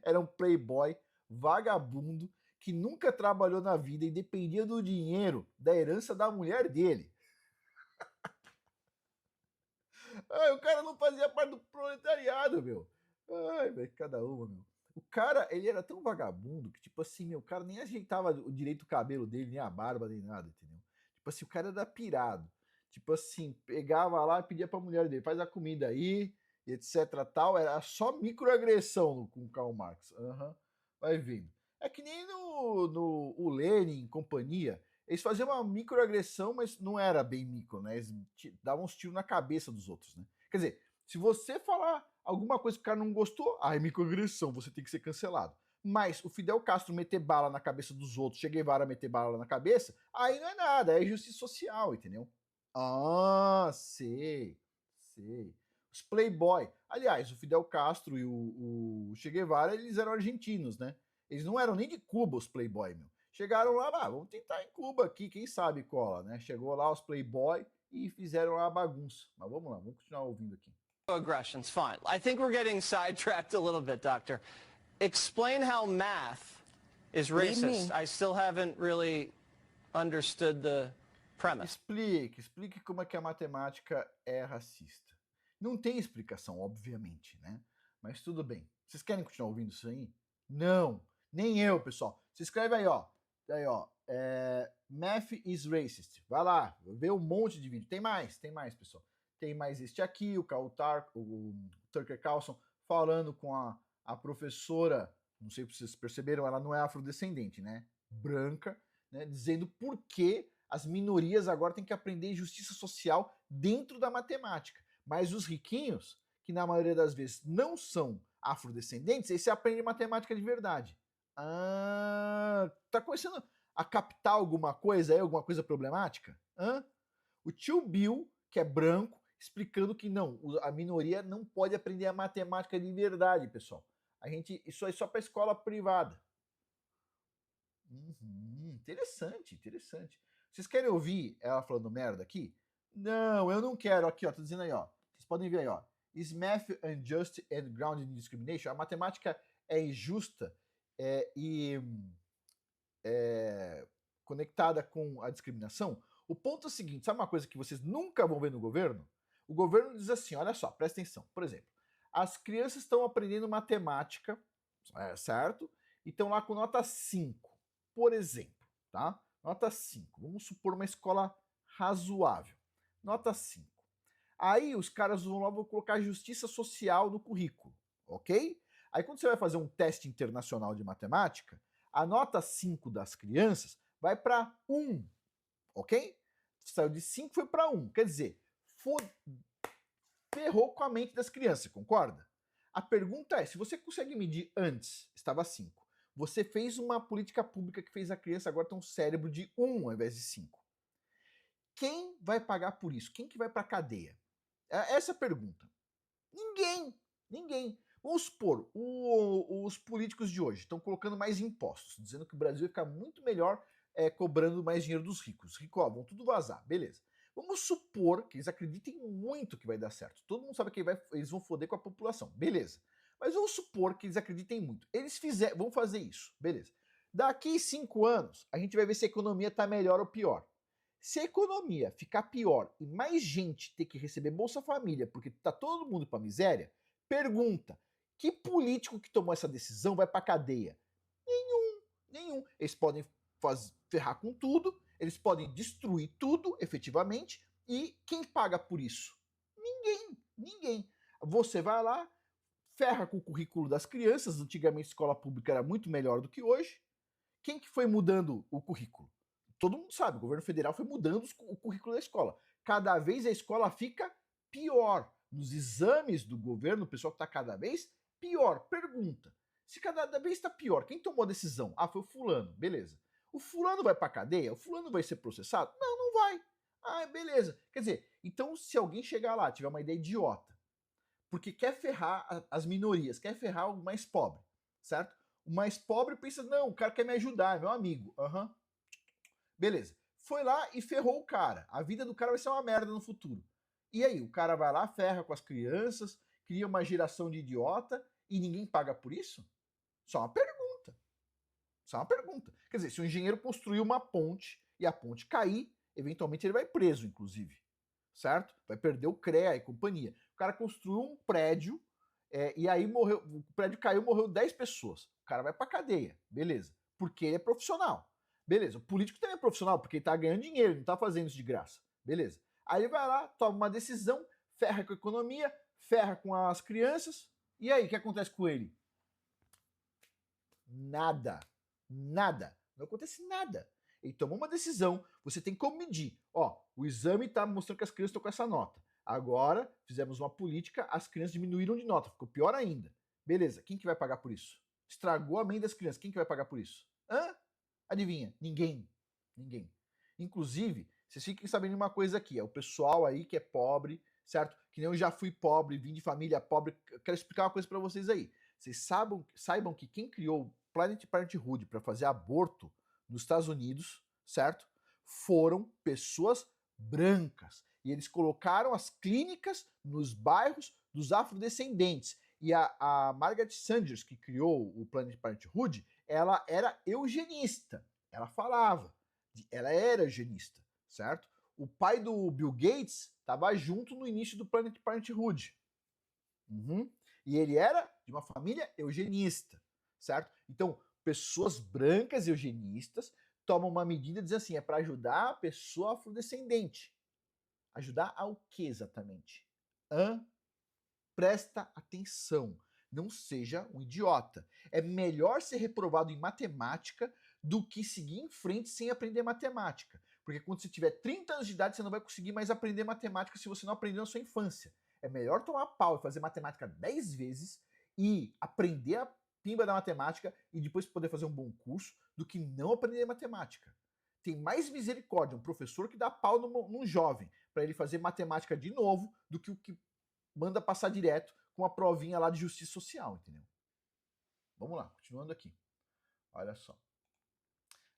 era um playboy, vagabundo, que nunca trabalhou na vida e dependia do dinheiro, da herança da mulher dele. Ai, o cara não fazia parte do proletariado, meu. Ai, velho, cada uma, meu. O cara, ele era tão vagabundo que, tipo assim, meu, o cara nem ajeitava direito o cabelo dele, nem a barba, nem nada, entendeu? Tipo assim, o cara era pirado. Tipo assim, pegava lá e pedia pra mulher dele, faz a comida aí, etc tal. Era só microagressão com o Karl Marx. Vai vendo. É que nem no o Lenin e companhia, eles faziam uma microagressão, mas não era bem micro, né? Eles davam uns tiros na cabeça dos outros, né? Quer dizer, se você falar alguma coisa que o cara não gostou, é microagressão, você tem que ser cancelado. Mas o Fidel Castro meter bala na cabeça dos outros, Che Guevara meter bala na cabeça, aí não é nada, é justiça social, entendeu? Ah, sei. Os playboy. Aliás, o Fidel Castro e o Che Guevara, eles eram argentinos, né? Eles não eram nem de Cuba, os playboy, meu. Chegaram lá, vamos tentar em Cuba aqui, quem sabe cola, né? Chegou lá os playboy e fizeram lá a bagunça. Mas vamos lá, vamos continuar ouvindo aqui. Aggressions, fine. I think we're getting sidetracked a little bit, Doctor. Explain how math is racist. I still haven't really understood the premise. Explique como é que a matemática é racista. Não tem explicação, obviamente, né? Mas tudo bem. Vocês querem continuar ouvindo isso aí? Não, nem eu, pessoal. Se inscreve aí, ó. Math is racist. Vai lá, vê um monte de vídeo. Tem mais, pessoal. Tem mais este aqui, o Tucker Carlson falando com a professora, não sei se vocês perceberam, ela não é afrodescendente, né? Branca, né? Dizendo por que as minorias agora têm que aprender justiça social dentro da matemática. Mas os riquinhos, que na maioria das vezes não são afrodescendentes, eles aprendem matemática de verdade. Tá começando a captar alguma coisa aí, alguma coisa problemática? O tio Bill, que é branco, explicando que não, a minoria não pode aprender a matemática de verdade, pessoal. Isso é só para escola privada. Interessante. Vocês querem ouvir ela falando merda aqui? Não, eu não quero. Aqui, ó, tô dizendo aí, ó. Vocês podem ver aí, ó. Is math unjust and grounded in discrimination? A matemática é injusta e conectada com a discriminação? O ponto é o seguinte, sabe uma coisa que vocês nunca vão ver no governo? O governo diz assim, olha só, presta atenção. Por exemplo, as crianças estão aprendendo matemática, certo? E estão lá com nota 5, por exemplo, tá? Nota 5. Vamos supor uma escola razoável. Nota 5. Aí os caras vão colocar justiça social no currículo, ok? Aí quando você vai fazer um teste internacional de matemática, a nota 5 das crianças vai para 1, ok? Saiu de 5 foi para 1, quer dizer, ferrou com a mente das crianças, concorda? A pergunta é, se você consegue medir antes, estava 5, você fez uma política pública que fez a criança agora ter um cérebro de 1 ao invés de 5. Quem vai pagar por isso? Quem que vai para a cadeia? Essa é a pergunta. Ninguém. Vamos supor, os políticos de hoje estão colocando mais impostos, dizendo que o Brasil vai ficar muito melhor cobrando mais dinheiro dos ricos. Os ricos vão tudo vazar, beleza. Vamos supor que eles acreditem muito que vai dar certo. Todo mundo sabe que eles vão foder com a população, beleza. Mas vamos supor que eles acreditem muito. Eles vão fazer isso, beleza. Daqui 5 anos, a gente vai ver se a economia está melhor ou pior. Se a economia ficar pior e mais gente ter que receber Bolsa Família porque tá todo mundo pra miséria, pergunta, que político que tomou essa decisão vai pra cadeia? Nenhum. Eles podem ferrar com tudo, eles podem destruir tudo, efetivamente, e quem paga por isso? Ninguém. Você vai lá, ferra com o currículo das crianças. Antigamente a escola pública era muito melhor do que hoje. Quem que foi mudando o currículo? Todo mundo sabe, o governo federal foi mudando o currículo da escola. Cada vez a escola fica pior. Nos exames do governo, o pessoal está cada vez pior. Pergunta, se cada vez está pior, quem tomou a decisão? Ah, foi o fulano, beleza. O fulano vai para cadeia? O fulano vai ser processado? Não, não vai. Ah, beleza. Quer dizer, então se alguém chegar lá, tiver uma ideia idiota, porque quer ferrar as minorias, quer ferrar o mais pobre, certo? O mais pobre pensa, não, o cara quer me ajudar, é meu amigo. Aham. Beleza. Foi lá e ferrou o cara. A vida do cara vai ser uma merda no futuro. E aí, o cara vai lá, ferra com as crianças, cria uma geração de idiota e ninguém paga por isso? Só uma pergunta. Só uma pergunta. Quer dizer, se o engenheiro construiu uma ponte e a ponte cair, eventualmente ele vai preso, inclusive. Certo? Vai perder o CREA e companhia. O cara construiu um prédio e aí morreu, o prédio caiu, morreu 10 pessoas. O cara vai pra cadeia. Beleza. Porque ele é profissional. Beleza. O político também é profissional, porque ele tá ganhando dinheiro, ele não tá fazendo isso de graça. Beleza. Aí ele vai lá, toma uma decisão, ferra com a economia, ferra com as crianças. E aí, o que acontece com ele? Nada. Nada. Não acontece nada. Ele tomou uma decisão, você tem como medir. Ó, o exame tá mostrando que as crianças estão com essa nota. Agora, fizemos uma política, as crianças diminuíram de nota, ficou pior ainda. Beleza, quem que vai pagar por isso? Estragou a mente das crianças, quem que vai pagar por isso? Hã? Adivinha? Ninguém. Ninguém. Inclusive, vocês fiquem sabendo uma coisa aqui, é o pessoal aí que é pobre, certo? Que nem eu já fui pobre, vim de família pobre, eu quero explicar uma coisa pra vocês aí. Vocês saibam que quem criou o Planned Parenthood para fazer aborto nos Estados Unidos, certo? Foram pessoas brancas. E eles colocaram as clínicas nos bairros dos afrodescendentes. E a Margaret Sanger, que criou o Planned Parenthood, ela era eugenista. Ela falava, ela era eugenista, certo? O pai do Bill Gates estava junto no início do Planned Parenthood. E ele era de uma família eugenista, certo? Então, pessoas brancas eugenistas tomam uma medida dizendo assim, é para ajudar a pessoa afrodescendente. Ajudar ao que exatamente? Presta atenção, não seja um idiota. É melhor ser reprovado em matemática do que seguir em frente sem aprender matemática. Porque quando você tiver 30 anos de idade, você não vai conseguir mais aprender matemática se você não aprendeu na sua infância. É melhor tomar pau e fazer matemática 10 vezes e aprender a pimba da matemática e depois poder fazer um bom curso do que não aprender matemática. Tem mais misericórdia um professor que dá pau num jovem para ele fazer matemática de novo do que o que manda passar direto com a provinha lá de justiça social, entendeu? Vamos lá, continuando aqui. Olha só.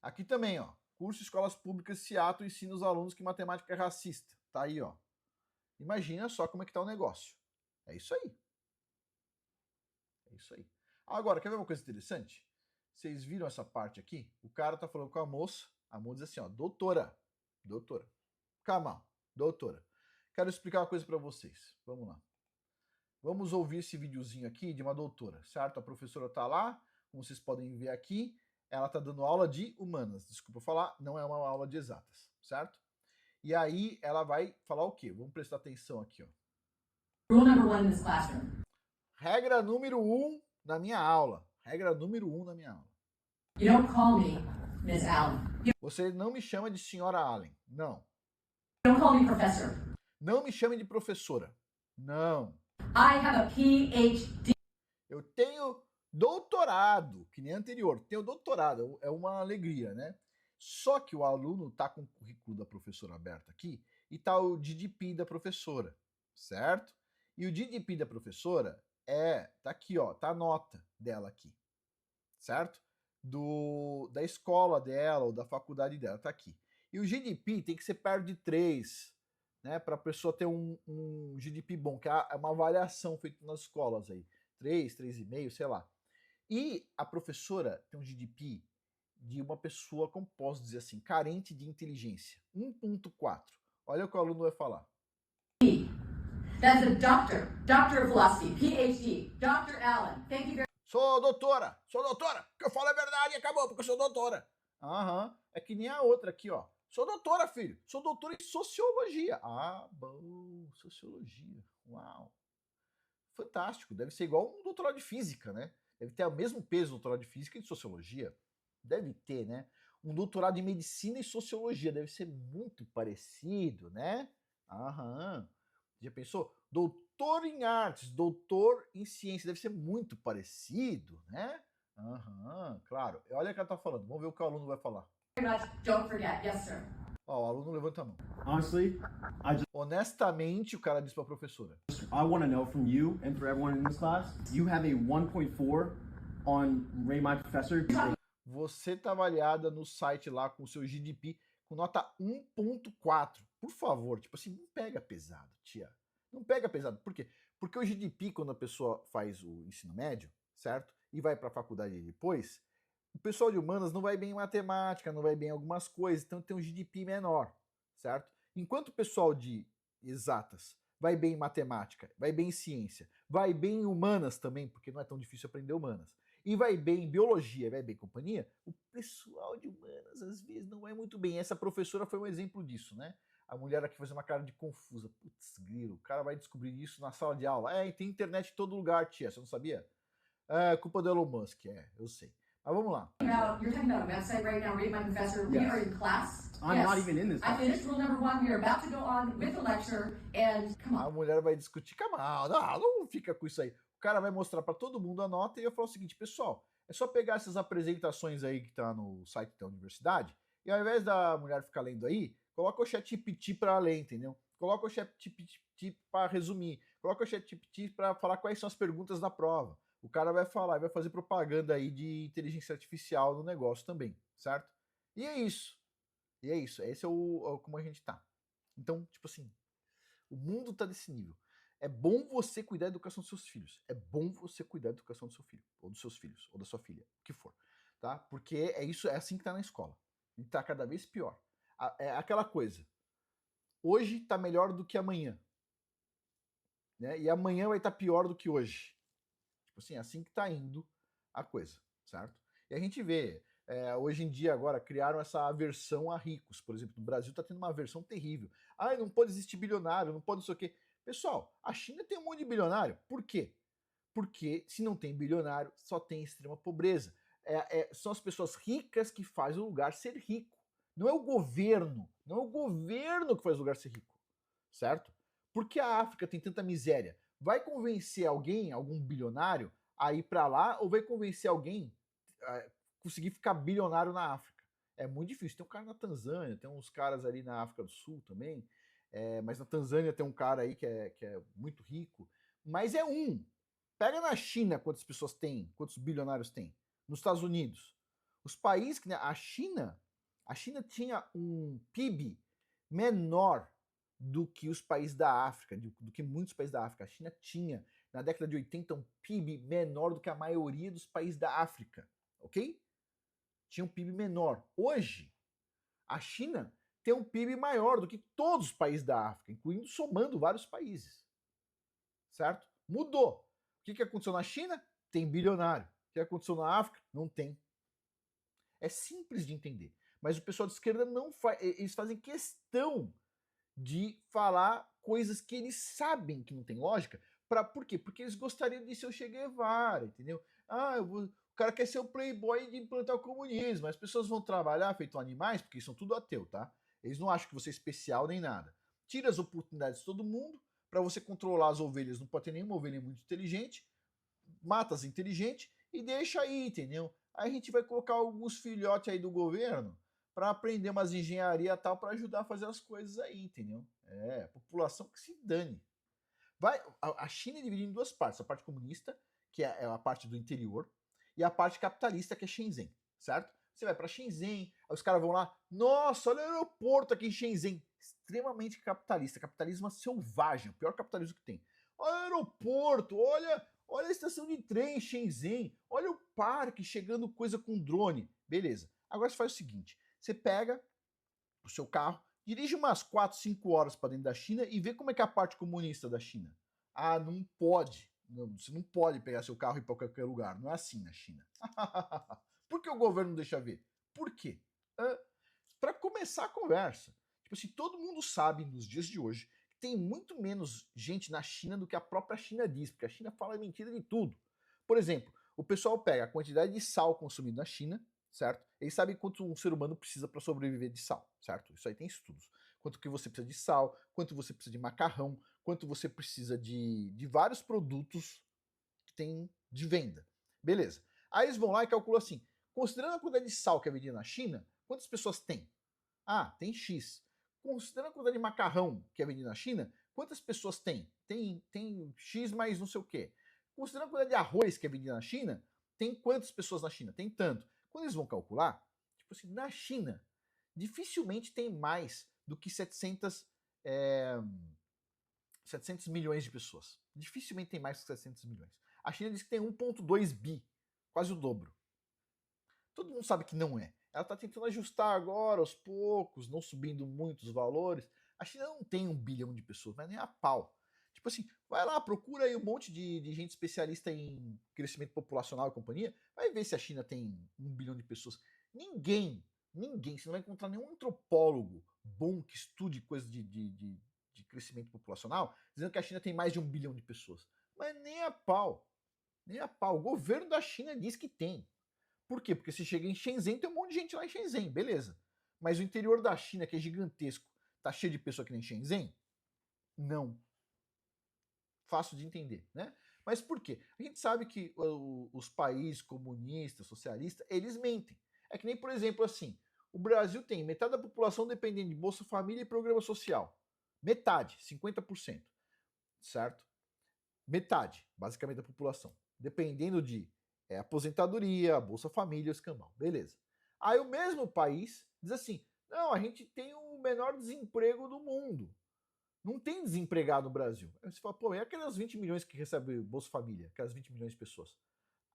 Aqui também, ó. Curso Escolas Públicas Seattle ensina os alunos que matemática é racista. Tá aí, ó. Imagina só como é que tá o negócio. É isso aí. É isso aí. Agora, quer ver uma coisa interessante? Vocês viram essa parte aqui? O cara tá falando com a moça diz assim, ó, doutora. Calma, doutora. Quero explicar uma coisa para vocês. Vamos lá. Vamos ouvir esse videozinho aqui de uma doutora, certo? A professora tá lá, como vocês podem ver aqui, ela tá dando aula de humanas. Desculpa falar, não é uma aula de exatas, certo? E aí ela vai falar o quê? Vamos prestar atenção aqui, ó. Rule number 1 in this classroom. Regra número 1 na minha aula. Regra número 1 na minha aula. You don't call me Miss Allen. Você não me chama de senhora Allen. Não. You don't call me professor. Não me chame de professora. Não. I have a PhD. Eu tenho doutorado, que nem anterior. Tenho doutorado, é uma alegria, né? Só que o aluno tá com o currículo da professora aberto aqui e tá o GDP da professora, certo? E o GDP da professora tá aqui, ó, tá a nota dela aqui, certo? Da escola dela ou da faculdade dela, tá aqui. E o GDP tem que ser perto de 3, né, para a pessoa ter um GDP bom, que é uma avaliação feita nas escolas aí, 3, 3,5, sei lá. E a professora tem um GDP de uma pessoa, como posso dizer assim, carente de inteligência, 1.4. Olha o que o aluno vai falar. That's a doctor of philosophy, PhD, Dr. Allen. Thank you very much. Sou doutora, o que eu falo é verdade e acabou, porque eu sou doutora. É que nem a outra aqui, ó. Sou doutora, filho. Sou doutora em sociologia. Ah, bom, sociologia. Uau. Fantástico. Deve ser igual um doutorado de física, né? Deve ter o mesmo peso do doutorado de física e de sociologia. Deve ter, né? Um doutorado em medicina e sociologia. Deve ser muito parecido, né? Aham. Já pensou? Doutor em artes, doutor em ciência. Deve ser muito parecido, né? Aham, claro. Olha o que ela tá falando. Vamos ver o que o aluno vai falar. Very much. Don't forget. Yes, sir. Ó, o aluno levanta a mão. Honestly, Honestamente, o cara disse pra professora. I want to know from you and for everyone in this class, you have a 1.4 on Rate My Professor. Você tá avaliada no site lá com o seu GDP com nota 1.4. Por favor, tipo assim, não pega pesado, tia. Não pega pesado. Por quê? Porque o GDP, quando a pessoa faz o ensino médio, certo? E vai pra faculdade depois, o pessoal de humanas não vai bem em matemática, não vai bem em algumas coisas, então tem um GDP menor, certo? Enquanto o pessoal de exatas vai bem em matemática, vai bem em ciência, vai bem em humanas também, porque não é tão difícil aprender humanas, e vai bem em biologia, vai bem em companhia, o pessoal de humanas às vezes não vai muito bem. Essa professora foi um exemplo disso, né? A mulher aqui fazendo uma cara de confusa. Putz, grilo, o cara vai descobrir isso na sala de aula. É, e tem internet em todo lugar, tia, você não sabia? É culpa do Elon Musk, eu sei. Mas vamos lá. You're talking about a website right now, Rate My Professor. We Yes. are in class. I'm not even in this I class. finished rule number 1. We are about to go on with the lecture. And come on. A mulher vai discutir, calma, não fica com isso aí. O cara vai mostrar pra todo mundo a nota e eu falo o seguinte, pessoal, é só pegar essas apresentações aí que tá no site da universidade e ao invés da mulher ficar lendo aí, coloca o ChatGPT pra ler, entendeu? Coloca o ChatGPT pra resumir, coloca o ChatGPT pra falar quais são as perguntas da prova. O cara vai falar, vai fazer propaganda aí de inteligência artificial no negócio também, certo? E é isso. E é isso. Esse é o como a gente tá. Então, tipo assim, o mundo tá desse nível. É bom você cuidar da educação dos seus filhos. É bom você cuidar da educação do seu filho, ou dos seus filhos, ou da sua filha, o que for, tá? Porque é isso, é assim que tá na escola. E tá cada vez pior. É aquela coisa. Hoje tá melhor do que amanhã, né? E amanhã vai estar pior do que hoje. Tipo assim, é assim que tá indo a coisa, certo? E a gente vê, hoje em dia agora, criaram essa aversão a ricos. Por exemplo, no Brasil tá tendo uma aversão terrível. Ah, não pode existir bilionário, não pode não sei o quê. Pessoal, a China tem um monte de bilionário. Por quê? Porque se não tem bilionário, só tem extrema pobreza. São as pessoas ricas que fazem o lugar ser rico. Não é o governo. Não é o governo que faz o lugar ser rico. Certo? Porque a África tem tanta miséria. Vai convencer alguém, algum bilionário, a ir pra lá ou vai convencer alguém a conseguir ficar bilionário na África? É muito difícil. Tem um cara na Tanzânia, tem uns caras ali na África do Sul também. Mas na Tanzânia tem um cara aí que é muito rico. Mas é um. Pega na China quantas pessoas tem, quantos bilionários tem. Nos Estados Unidos. Os países que... A China tinha um PIB menor do que os países da África, do que muitos países da África. A China tinha, na década de 80, um PIB menor do que a maioria dos países da África. Ok? Tinha um PIB menor. Hoje, a China tem um PIB maior do que todos os países da África, incluindo somando vários países. Certo? Mudou. O que aconteceu na China? Tem bilionário. O que aconteceu na África? Não tem. É simples de entender. Mas o pessoal de esquerda não faz. Eles fazem questão de falar coisas que eles sabem que não tem lógica. Por quê? Porque eles gostariam de ser o Che Guevara, entendeu? O cara quer ser o playboy de implantar o comunismo. As pessoas vão trabalhar feito animais, porque são tudo ateu, tá? Eles não acham que você é especial nem nada. Tira as oportunidades de todo mundo, para você controlar as ovelhas. Não pode ter nenhuma ovelha muito inteligente, mata as inteligentes e deixa aí, entendeu? Aí a gente vai colocar alguns filhotes aí do governo para aprender umas engenharia tal para ajudar a fazer as coisas aí, entendeu? A população que se dane. A China é dividida em duas partes. A parte comunista, que é a parte do interior, e a parte capitalista, que é Shenzhen, certo? Você vai para Shenzhen, aí os caras vão lá, nossa, olha o aeroporto aqui em Shenzhen. Extremamente capitalista, capitalismo selvagem, o pior capitalismo que tem. Olha o aeroporto, olha a estação de trem em Shenzhen, olha o parque chegando coisa com drone. Beleza. Agora você faz o seguinte, você pega o seu carro, dirige umas 4, 5 horas para dentro da China e vê como é que é a parte comunista da China. Ah, não pode. Você não pode pegar seu carro e ir para qualquer lugar. Não é assim na China. Por que o governo não deixa ver? Por quê? Para começar, começar a conversa. Tipo assim, todo mundo sabe nos dias de hoje que tem muito menos gente na China do que a própria China diz, porque a China fala mentira de tudo. Por exemplo, o pessoal pega a quantidade de sal consumido na China, certo? Eles sabem quanto um ser humano precisa para sobreviver de sal, certo? Isso aí tem estudos. Quanto que você precisa de sal, quanto você precisa de macarrão, quanto você precisa de vários produtos que tem de venda. Beleza. Aí eles vão lá e calculam assim, considerando a quantidade de sal que é vendida na China, quantas pessoas tem? Ah, tem X. Considerando a quantidade de macarrão que é vendido na China, quantas pessoas tem? Tem X mais não sei o quê. Considerando a quantidade de arroz que é vendido na China, tem quantas pessoas na China? Tem tanto. Quando eles vão calcular, tipo assim, na China, dificilmente tem mais do que 700 milhões de pessoas. Dificilmente tem mais que 700 milhões. A China diz que tem 1,2 bi, quase o dobro. Todo mundo sabe que não é. Ela está tentando ajustar agora, aos poucos, não subindo muito os valores. A China não tem 1 bilhão de pessoas, mas nem a pau. Tipo assim, vai lá, procura aí um monte de gente especialista em crescimento populacional e companhia, vai ver se a China tem 1 bilhão de pessoas. Ninguém, você não vai encontrar nenhum antropólogo bom que estude coisas de crescimento populacional, dizendo que a China tem mais de 1 bilhão de pessoas. Mas nem a pau. Nem a pau. O governo da China diz que tem. Por quê? Porque você chega em Shenzhen, tem um monte de gente lá em Shenzhen, beleza. Mas o interior da China, que é gigantesco, tá cheio de pessoa que nem Shenzhen? Não. Fácil de entender, né? Mas por quê? A gente sabe que os países comunistas, socialistas, eles mentem. É que nem, por exemplo, assim, o Brasil tem metade da população dependendo de Bolsa Família e programa social. Metade, 50%, certo? Metade, basicamente, da população. Dependendo de aposentadoria, Bolsa Família, o escambau. Beleza. Aí o mesmo país diz assim, não, a gente tem o menor desemprego do mundo. Não tem desempregado no Brasil. Aí você fala, pô, e aquelas 20 milhões que recebem Bolsa Família? Aquelas 20 milhões de pessoas?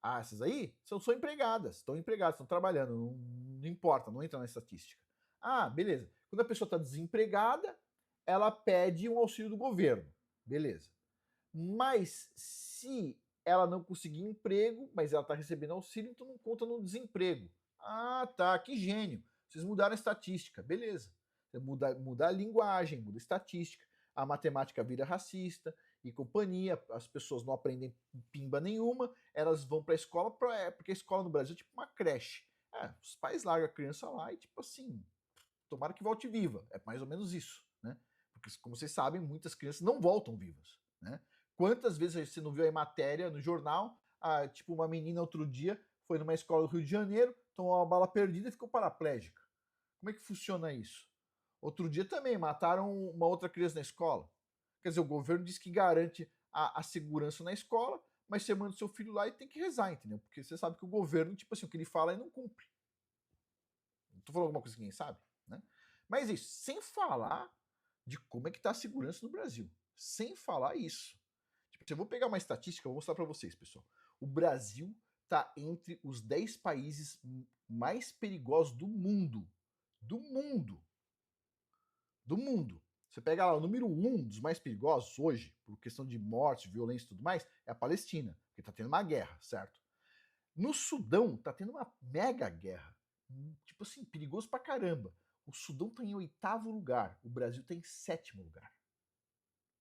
Ah, essas aí são empregadas, estão empregadas, estão trabalhando, não importa, não entra na estatística. Ah, beleza. Quando a pessoa está desempregada, ela pede um auxílio do governo. Beleza. Mas se ela não conseguir emprego, mas ela está recebendo auxílio, então não conta no desemprego. Ah, tá, que gênio. Vocês mudaram a estatística. Beleza. Muda a linguagem, muda a estatística. A matemática vira racista e companhia, as pessoas não aprendem pimba nenhuma, elas vão para a escola, porque a escola no Brasil é tipo uma creche. Os pais largam a criança lá e tipo assim, tomara que volte viva. É mais ou menos isso, né? Porque, como vocês sabem, muitas crianças não voltam vivas, né? Quantas vezes você não viu aí matéria no jornal, tipo uma menina outro dia foi numa escola do Rio de Janeiro, tomou uma bala perdida e ficou paraplégica. Como é que funciona isso? Outro dia também mataram uma outra criança na escola. Quer dizer, o governo diz que garante a segurança na escola, mas você manda seu filho lá e tem que rezar, entendeu? Porque você sabe que o governo, tipo assim, o que ele fala e não cumpre. Não tô falando alguma coisa que ninguém sabe, né? Mas isso, sem falar de como é que tá a segurança no Brasil. Sem falar isso. Tipo, eu vou pegar uma estatística, eu vou mostrar para vocês, pessoal. O Brasil tá entre os 10 países mais perigosos do mundo. Do mundo. Do mundo. Você pega lá o número 1 dos mais perigosos hoje, por questão de morte, violência e tudo mais, é a Palestina, porque tá tendo uma guerra, certo? No Sudão, tá tendo uma mega guerra. Tipo assim, perigoso pra caramba. O Sudão tá em 8º lugar, o Brasil tá em 7º lugar.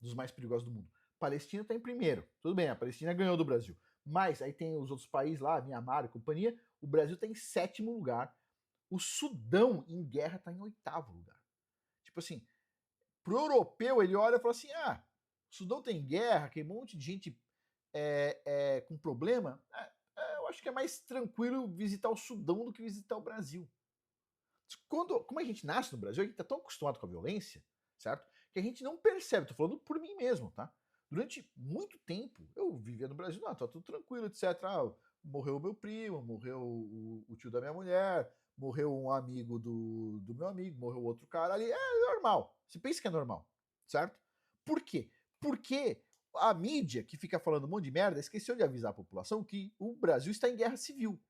Dos mais perigosos do mundo. A Palestina tá em 1º. Tudo bem, a Palestina ganhou do Brasil. Mas aí tem os outros países lá, Mianmar e companhia, o Brasil tá em 7º lugar. O Sudão, em guerra, tá em 8º lugar. Tipo assim, pro europeu, ele olha e fala assim, o Sudão tem guerra, tem um monte de gente com problema, eu acho que é mais tranquilo visitar o Sudão do que visitar o Brasil. Como a gente nasce no Brasil, a gente tá tão acostumado com a violência, certo? Que a gente não percebe, tô falando por mim mesmo, tá? Durante muito tempo, eu vivia no Brasil, tá tudo tranquilo, etc. Morreu o meu primo, morreu o tio da minha mulher, morreu um amigo do meu amigo, morreu outro cara ali, é normal. Você pensa que é normal, certo? Por quê? Porque a mídia, que fica falando um monte de merda, esqueceu de avisar a população que o Brasil está em guerra civil.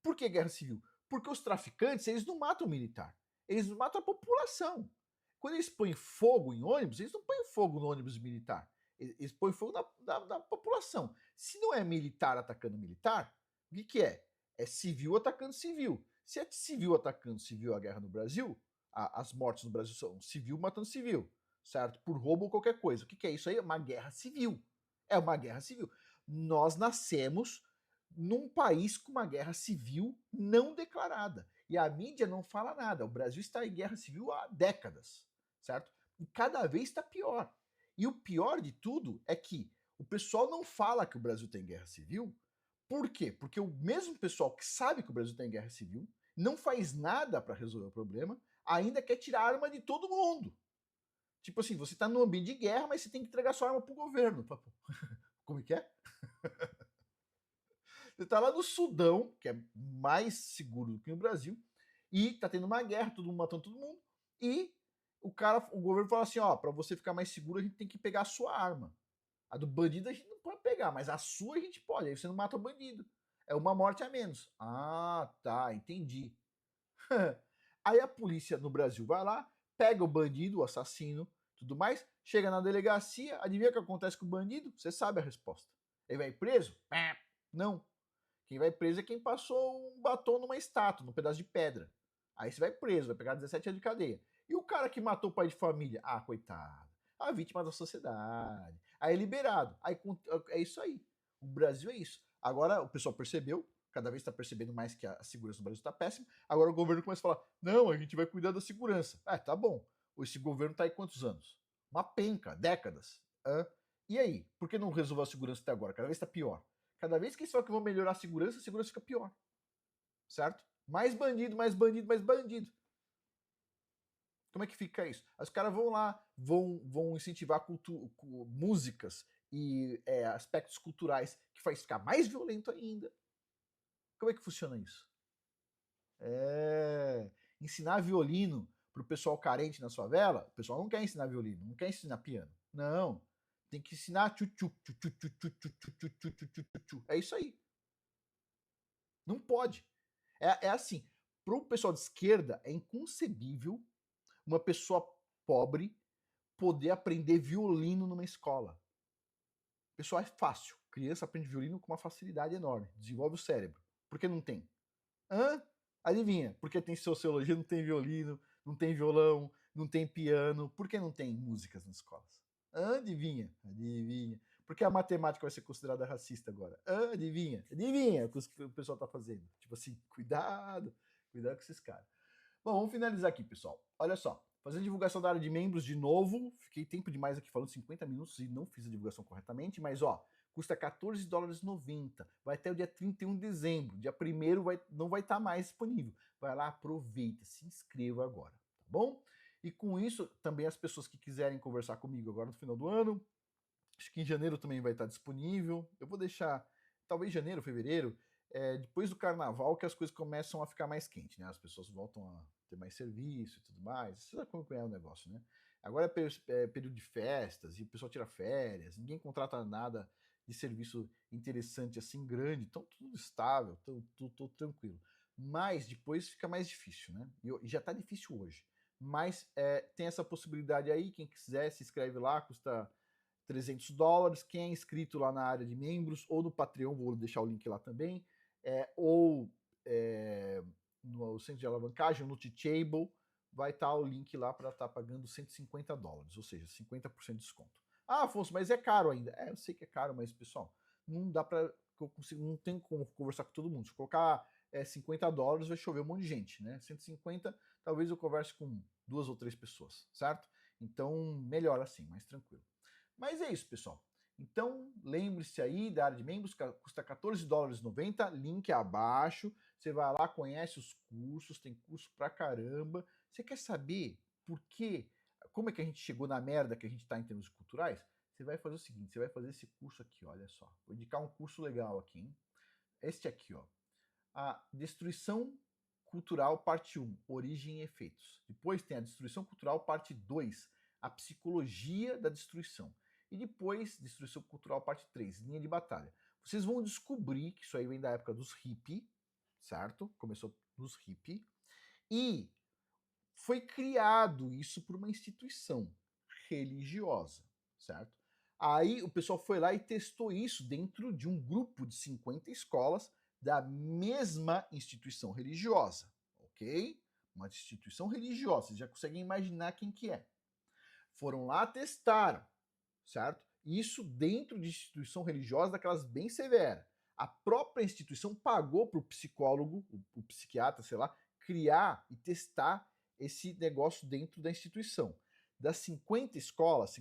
Por que guerra civil? Porque os traficantes, eles não matam o militar, eles matam a população. Quando eles põem fogo em ônibus, eles não põem fogo no ônibus militar, eles põem fogo na população. Se não é militar atacando militar, o que é? É civil atacando civil. Se é civil atacando civil a guerra no Brasil, as mortes no Brasil são civil matando civil, certo? Por roubo ou qualquer coisa. O que é isso aí? Uma guerra civil. É uma guerra civil. Nós nascemos num país com uma guerra civil não declarada. E a mídia não fala nada. O Brasil está em guerra civil há décadas, certo? E cada vez está pior. E o pior de tudo é que o pessoal não fala que o Brasil tem guerra civil. Por quê? Porque o mesmo pessoal que sabe que o Brasil tem guerra civil não faz nada para resolver o problema, ainda quer tirar a arma de todo mundo. Tipo assim, você está num ambiente de guerra, mas você tem que entregar sua arma pro governo. Como é que é? Você tá lá no Sudão, que é mais seguro do que no Brasil, e tá tendo uma guerra, todo mundo matando todo mundo, e o governo fala assim, ó, pra você ficar mais seguro, a gente tem que pegar a sua arma. A do bandido a gente não pode pegar, mas a sua a gente pode, aí você não mata o bandido. É uma morte a menos. Ah, tá, entendi. Aí a polícia no Brasil vai lá, pega o bandido, o assassino, tudo mais, chega na delegacia, adivinha o que acontece com o bandido? Você sabe a resposta. Ele vai preso? Não. Quem vai preso é quem passou um batom numa estátua, num pedaço de pedra. Aí você vai preso, vai pegar 17 anos de cadeia. E o cara que matou o pai de família? Ah, coitado. A vítima da sociedade. Aí é liberado. Aí é isso aí. O Brasil é isso. Agora o pessoal percebeu, cada vez está percebendo mais que a segurança do Brasil está péssima. Agora o governo começa a falar: não, a gente vai cuidar da segurança. Ah, tá bom. Esse governo está aí quantos anos? Uma penca, décadas. E aí? Por que não resolveu a segurança até agora? Cada vez está pior. Cada vez que eles falam que vão melhorar a segurança fica pior. Certo? Mais bandido, mais bandido, mais bandido. Como é que fica isso? Os caras vão lá, vão incentivar músicas e aspectos culturais que faz ficar mais violento ainda. Como é que funciona isso? Ensinar violino pro pessoal carente na favela, o pessoal não quer ensinar violino, não quer ensinar piano. Não. Tem que ensinar tchu-tchu. É isso aí. Não pode. É assim, pro pessoal de esquerda é inconcebível uma pessoa pobre poder aprender violino numa escola. Pessoal, é fácil. Criança aprende violino com uma facilidade enorme. Desenvolve o cérebro. Por que não tem? Adivinha? Porque tem sociologia, não tem violino, não tem violão, não tem piano. Por que não tem músicas nas escolas? Adivinha? Adivinha. Por que a matemática vai ser considerada racista agora? Adivinha? Adivinha o que o pessoal tá fazendo? Tipo assim, cuidado com esses caras. Bom, vamos finalizar aqui, pessoal. Olha só, fazendo divulgação da área de membros de novo. Fiquei tempo demais aqui falando 50 minutos e não fiz a divulgação corretamente, mas ó, custa $14,90. Vai até o dia 31 de dezembro. Dia 1º não vai estar mais disponível. Vai lá, aproveita, se inscreva agora, tá bom? E com isso, também as pessoas que quiserem conversar comigo agora no final do ano, acho que em janeiro também vai estar disponível. Eu vou deixar, talvez janeiro, fevereiro, depois do carnaval, que as coisas começam a ficar mais quentes, né? As pessoas voltam a ter mais serviço e tudo mais. Você sabe como é o negócio, né? Agora é período de festas e o pessoal tira férias, ninguém contrata nada de serviço interessante assim, grande, então tudo estável, tudo tranquilo. Mas depois fica mais difícil, né? E já tá difícil hoje. Mas tem essa possibilidade aí, quem quiser se inscreve lá, custa $300. Quem é inscrito lá na área de membros, ou no Patreon, vou deixar o link lá também, ou no centro de alavancagem, no Teachable, vai estar o link lá para estar pagando $150, ou seja, 50% de desconto. Ah, Afonso, mas é caro ainda. Eu sei que é caro, mas, pessoal, não dá para não tem como conversar com todo mundo. Se eu colocar $50, vai chover um monte de gente, né? 150, talvez eu converse com 2 ou 3 pessoas, certo? Então, melhor assim, mais tranquilo. Mas é isso, pessoal. Então, lembre-se aí da área de membros, custa $14,90, link abaixo. Você vai lá, conhece os cursos, tem curso pra caramba. Você quer saber por quê? Como é que a gente chegou na merda que a gente tá em termos culturais? Você vai fazer o seguinte, você vai fazer esse curso aqui, olha só. Vou indicar um curso legal aqui, hein? Este aqui, ó. A Destruição Cultural, parte 1, Origem e Efeitos. Depois tem a Destruição Cultural, parte 2, a Psicologia da Destruição. E depois, Destruição Cultural, parte 3, Linha de Batalha. Vocês vão descobrir que isso aí vem da época dos hippie, certo? Começou nos hippie. E foi criado isso por uma instituição religiosa, certo? Aí o pessoal foi lá e testou isso dentro de um grupo de 50 escolas da mesma instituição religiosa, ok? uma instituição religiosa, vocês já conseguem imaginar quem que é. Foram lá, testaram, certo? Isso dentro de instituição religiosa, daquelas bem severas. A própria instituição pagou para o psicólogo, o psiquiatra, sei lá, criar e testar esse negócio dentro da instituição. Das 50 escolas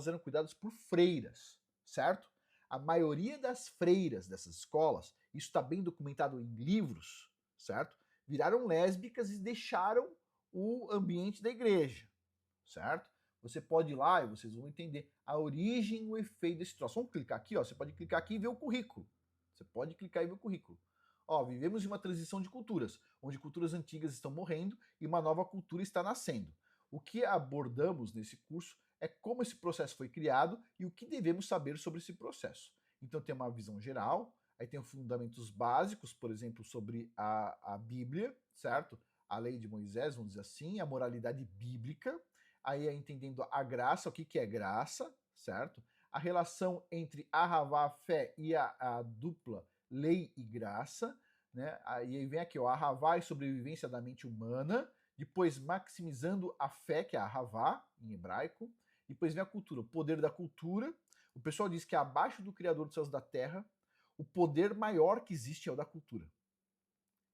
eram cuidadas por freiras, certo? A maioria das freiras dessas escolas, isso está bem documentado em livros, certo? Viraram lésbicas e deixaram o ambiente da igreja, certo? Você pode ir lá e vocês vão entender a origem e o efeito desse troço. Vamos clicar aqui, ó. Você pode clicar aqui e ver o currículo. Você pode clicar e ver o currículo. Ó, vivemos em uma transição de culturas, onde culturas antigas estão morrendo e uma nova cultura está nascendo. O que abordamos nesse curso é como esse processo foi criado e o que devemos saber sobre esse processo. Então tem uma visão geral, aí tem os fundamentos básicos, por exemplo, sobre a Bíblia, certo? A lei de Moisés, vamos dizer assim, a moralidade bíblica, aí é entendendo a graça, o que é graça, certo? A relação entre Ahavá, fé, e a dupla lei e graça, né? Aí vem aqui, ó, Ahavá e sobrevivência da mente humana, depois maximizando a fé, que é a Ahavá, em hebraico, depois vem a cultura, o poder da cultura. O pessoal diz que abaixo do Criador dos céus e da terra, o poder maior que existe é o da cultura.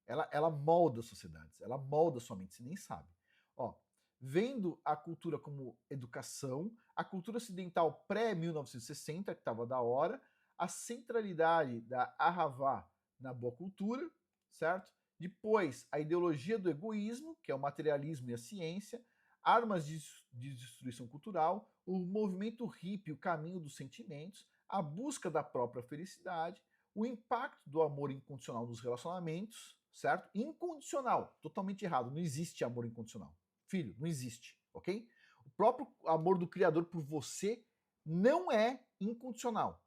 Ela molda as sociedades, ela molda a sua mente, você nem sabe. Ó, vendo a cultura como educação, a cultura ocidental pré-1960, que estava da hora, a centralidade da Ahavá na boa cultura, certo? Depois, a ideologia do egoísmo, que é o materialismo e a ciência, armas de destruição cultural, o movimento hippie, o caminho dos sentimentos, a busca da própria felicidade, o impacto do amor incondicional nos relacionamentos, certo? Incondicional, totalmente errado, não existe amor incondicional. Filho, não existe, ok? O próprio amor do Criador por você não é incondicional.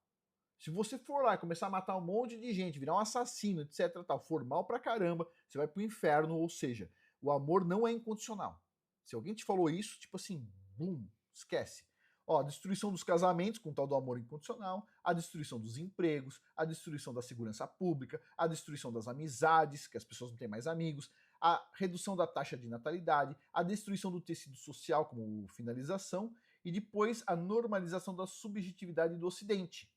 Se você for lá e começar a matar um monte de gente, virar um assassino, etc, tal, for mal pra caramba, você vai pro inferno, ou seja, o amor não é incondicional. Se alguém te falou isso, tipo assim, bum, esquece. Ó, a destruição dos casamentos com o tal do amor incondicional, a destruição dos empregos, a destruição da segurança pública, a destruição das amizades, que as pessoas não têm mais amigos, a redução da taxa de natalidade, a destruição do tecido social como finalização e depois a normalização da subjetividade do Ocidente.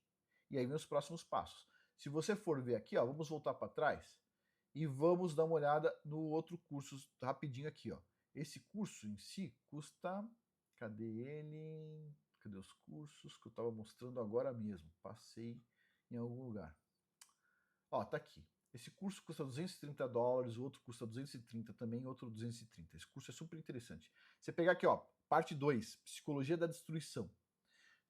E aí vem os próximos passos. Se você for ver aqui, ó, vamos voltar para trás e vamos dar uma olhada no outro curso rapidinho aqui, ó. Esse curso em si custa... Cadê ele? Cadê os cursos que eu estava mostrando agora mesmo? Passei em algum lugar. Ó, tá aqui. Esse curso custa $230, o outro custa 230 também, outro 230. Esse curso é super interessante. Você pegar aqui, ó, parte 2, Psicologia da Destruição.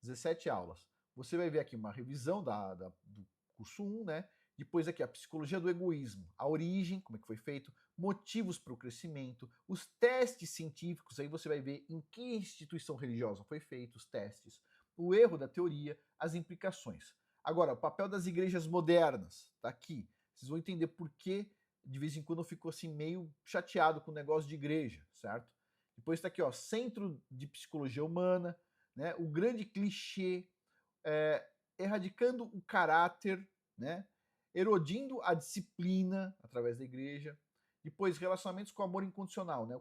17 aulas. Você vai ver aqui uma revisão do curso 1, né? Depois aqui a Psicologia do Egoísmo, a origem, como é que foi feito, motivos para o crescimento, os testes científicos, aí você vai ver em que instituição religiosa foi feito os testes, o erro da teoria, as implicações. Agora, o papel das igrejas modernas, tá aqui. Vocês vão entender por que de vez em quando eu fico assim meio chateado com o negócio de igreja, certo? Depois tá aqui, ó, Centro de Psicologia Humana, né? O grande clichê, erradicando o caráter, né? Erodindo a disciplina através da igreja. Depois, relacionamentos com amor incondicional, né?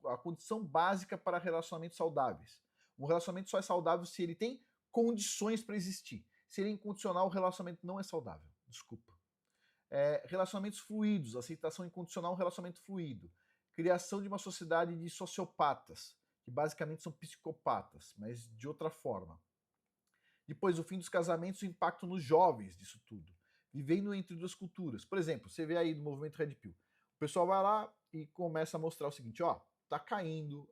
A condição básica para relacionamentos saudáveis. Um relacionamento só é saudável se ele tem condições para existir. Se ele é incondicional, o relacionamento não é saudável. Desculpa. Relacionamentos fluidos, aceitação incondicional, relacionamento fluido. Criação de uma sociedade de sociopatas, que basicamente são psicopatas, mas de outra forma. Depois, o fim dos casamentos e o impacto nos jovens disso tudo. Vivendo entre duas culturas. Por exemplo, você vê aí no movimento Red Pill. O pessoal vai lá e começa a mostrar o seguinte, ó, tá caindo,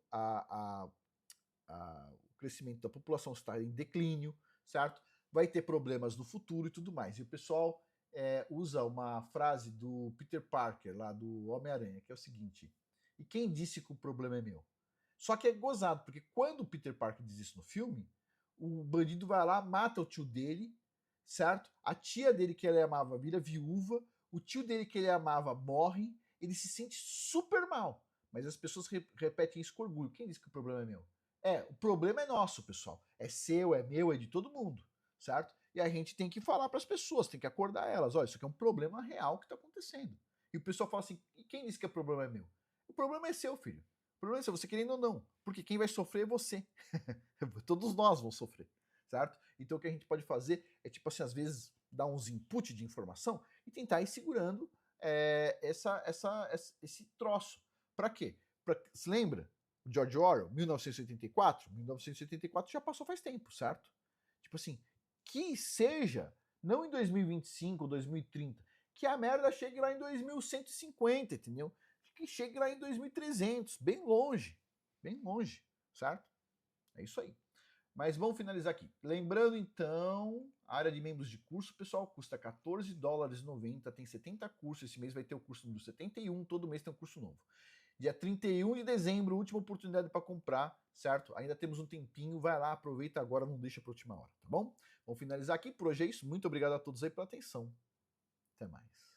o crescimento da população está em declínio, certo? Vai ter problemas no futuro e tudo mais. E o pessoal usa uma frase do Peter Parker, lá do Homem-Aranha, que é o seguinte, e quem disse que o problema é meu? Só que é gozado, porque quando o Peter Parker diz isso no filme, o bandido vai lá, mata o tio dele, certo? A tia dele que ele amava vira viúva, o tio dele que ele amava morre, ele se sente super mal. Mas as pessoas repetem isso com orgulho. Quem disse que o problema é meu? O problema é nosso, pessoal. É seu, é meu, é de todo mundo, certo? E a gente tem que falar para as pessoas, tem que acordar elas. Olha, isso aqui é um problema real que está acontecendo. E o pessoal fala assim, e quem disse que o problema é meu? problema é seu, filho. O problema é seu, você querendo ou não. Porque quem vai sofrer é você. Todos nós vamos sofrer, certo? Então o que a gente pode fazer é, tipo assim, às vezes dar uns inputs de informação e tentar ir segurando esse troço. Para quê? Se lembra? O George Orwell, 1984? 1984 já passou faz tempo, certo? Tipo assim, que seja, não em 2025 ou 2030, que a merda chegue lá em 2150, entendeu? Que chegue lá em 2300, bem longe, certo? É isso aí. Mas vamos finalizar aqui. Lembrando então, a área de membros de curso, pessoal, custa $14,90, tem 70 cursos, esse mês vai ter o curso número 71, todo mês tem um curso novo. Dia 31 de dezembro, última oportunidade para comprar, certo? Ainda temos um tempinho, vai lá, aproveita agora, não deixa para última hora, tá bom? Vamos finalizar aqui, por hoje é isso. Muito obrigado a todos aí pela atenção. Até mais.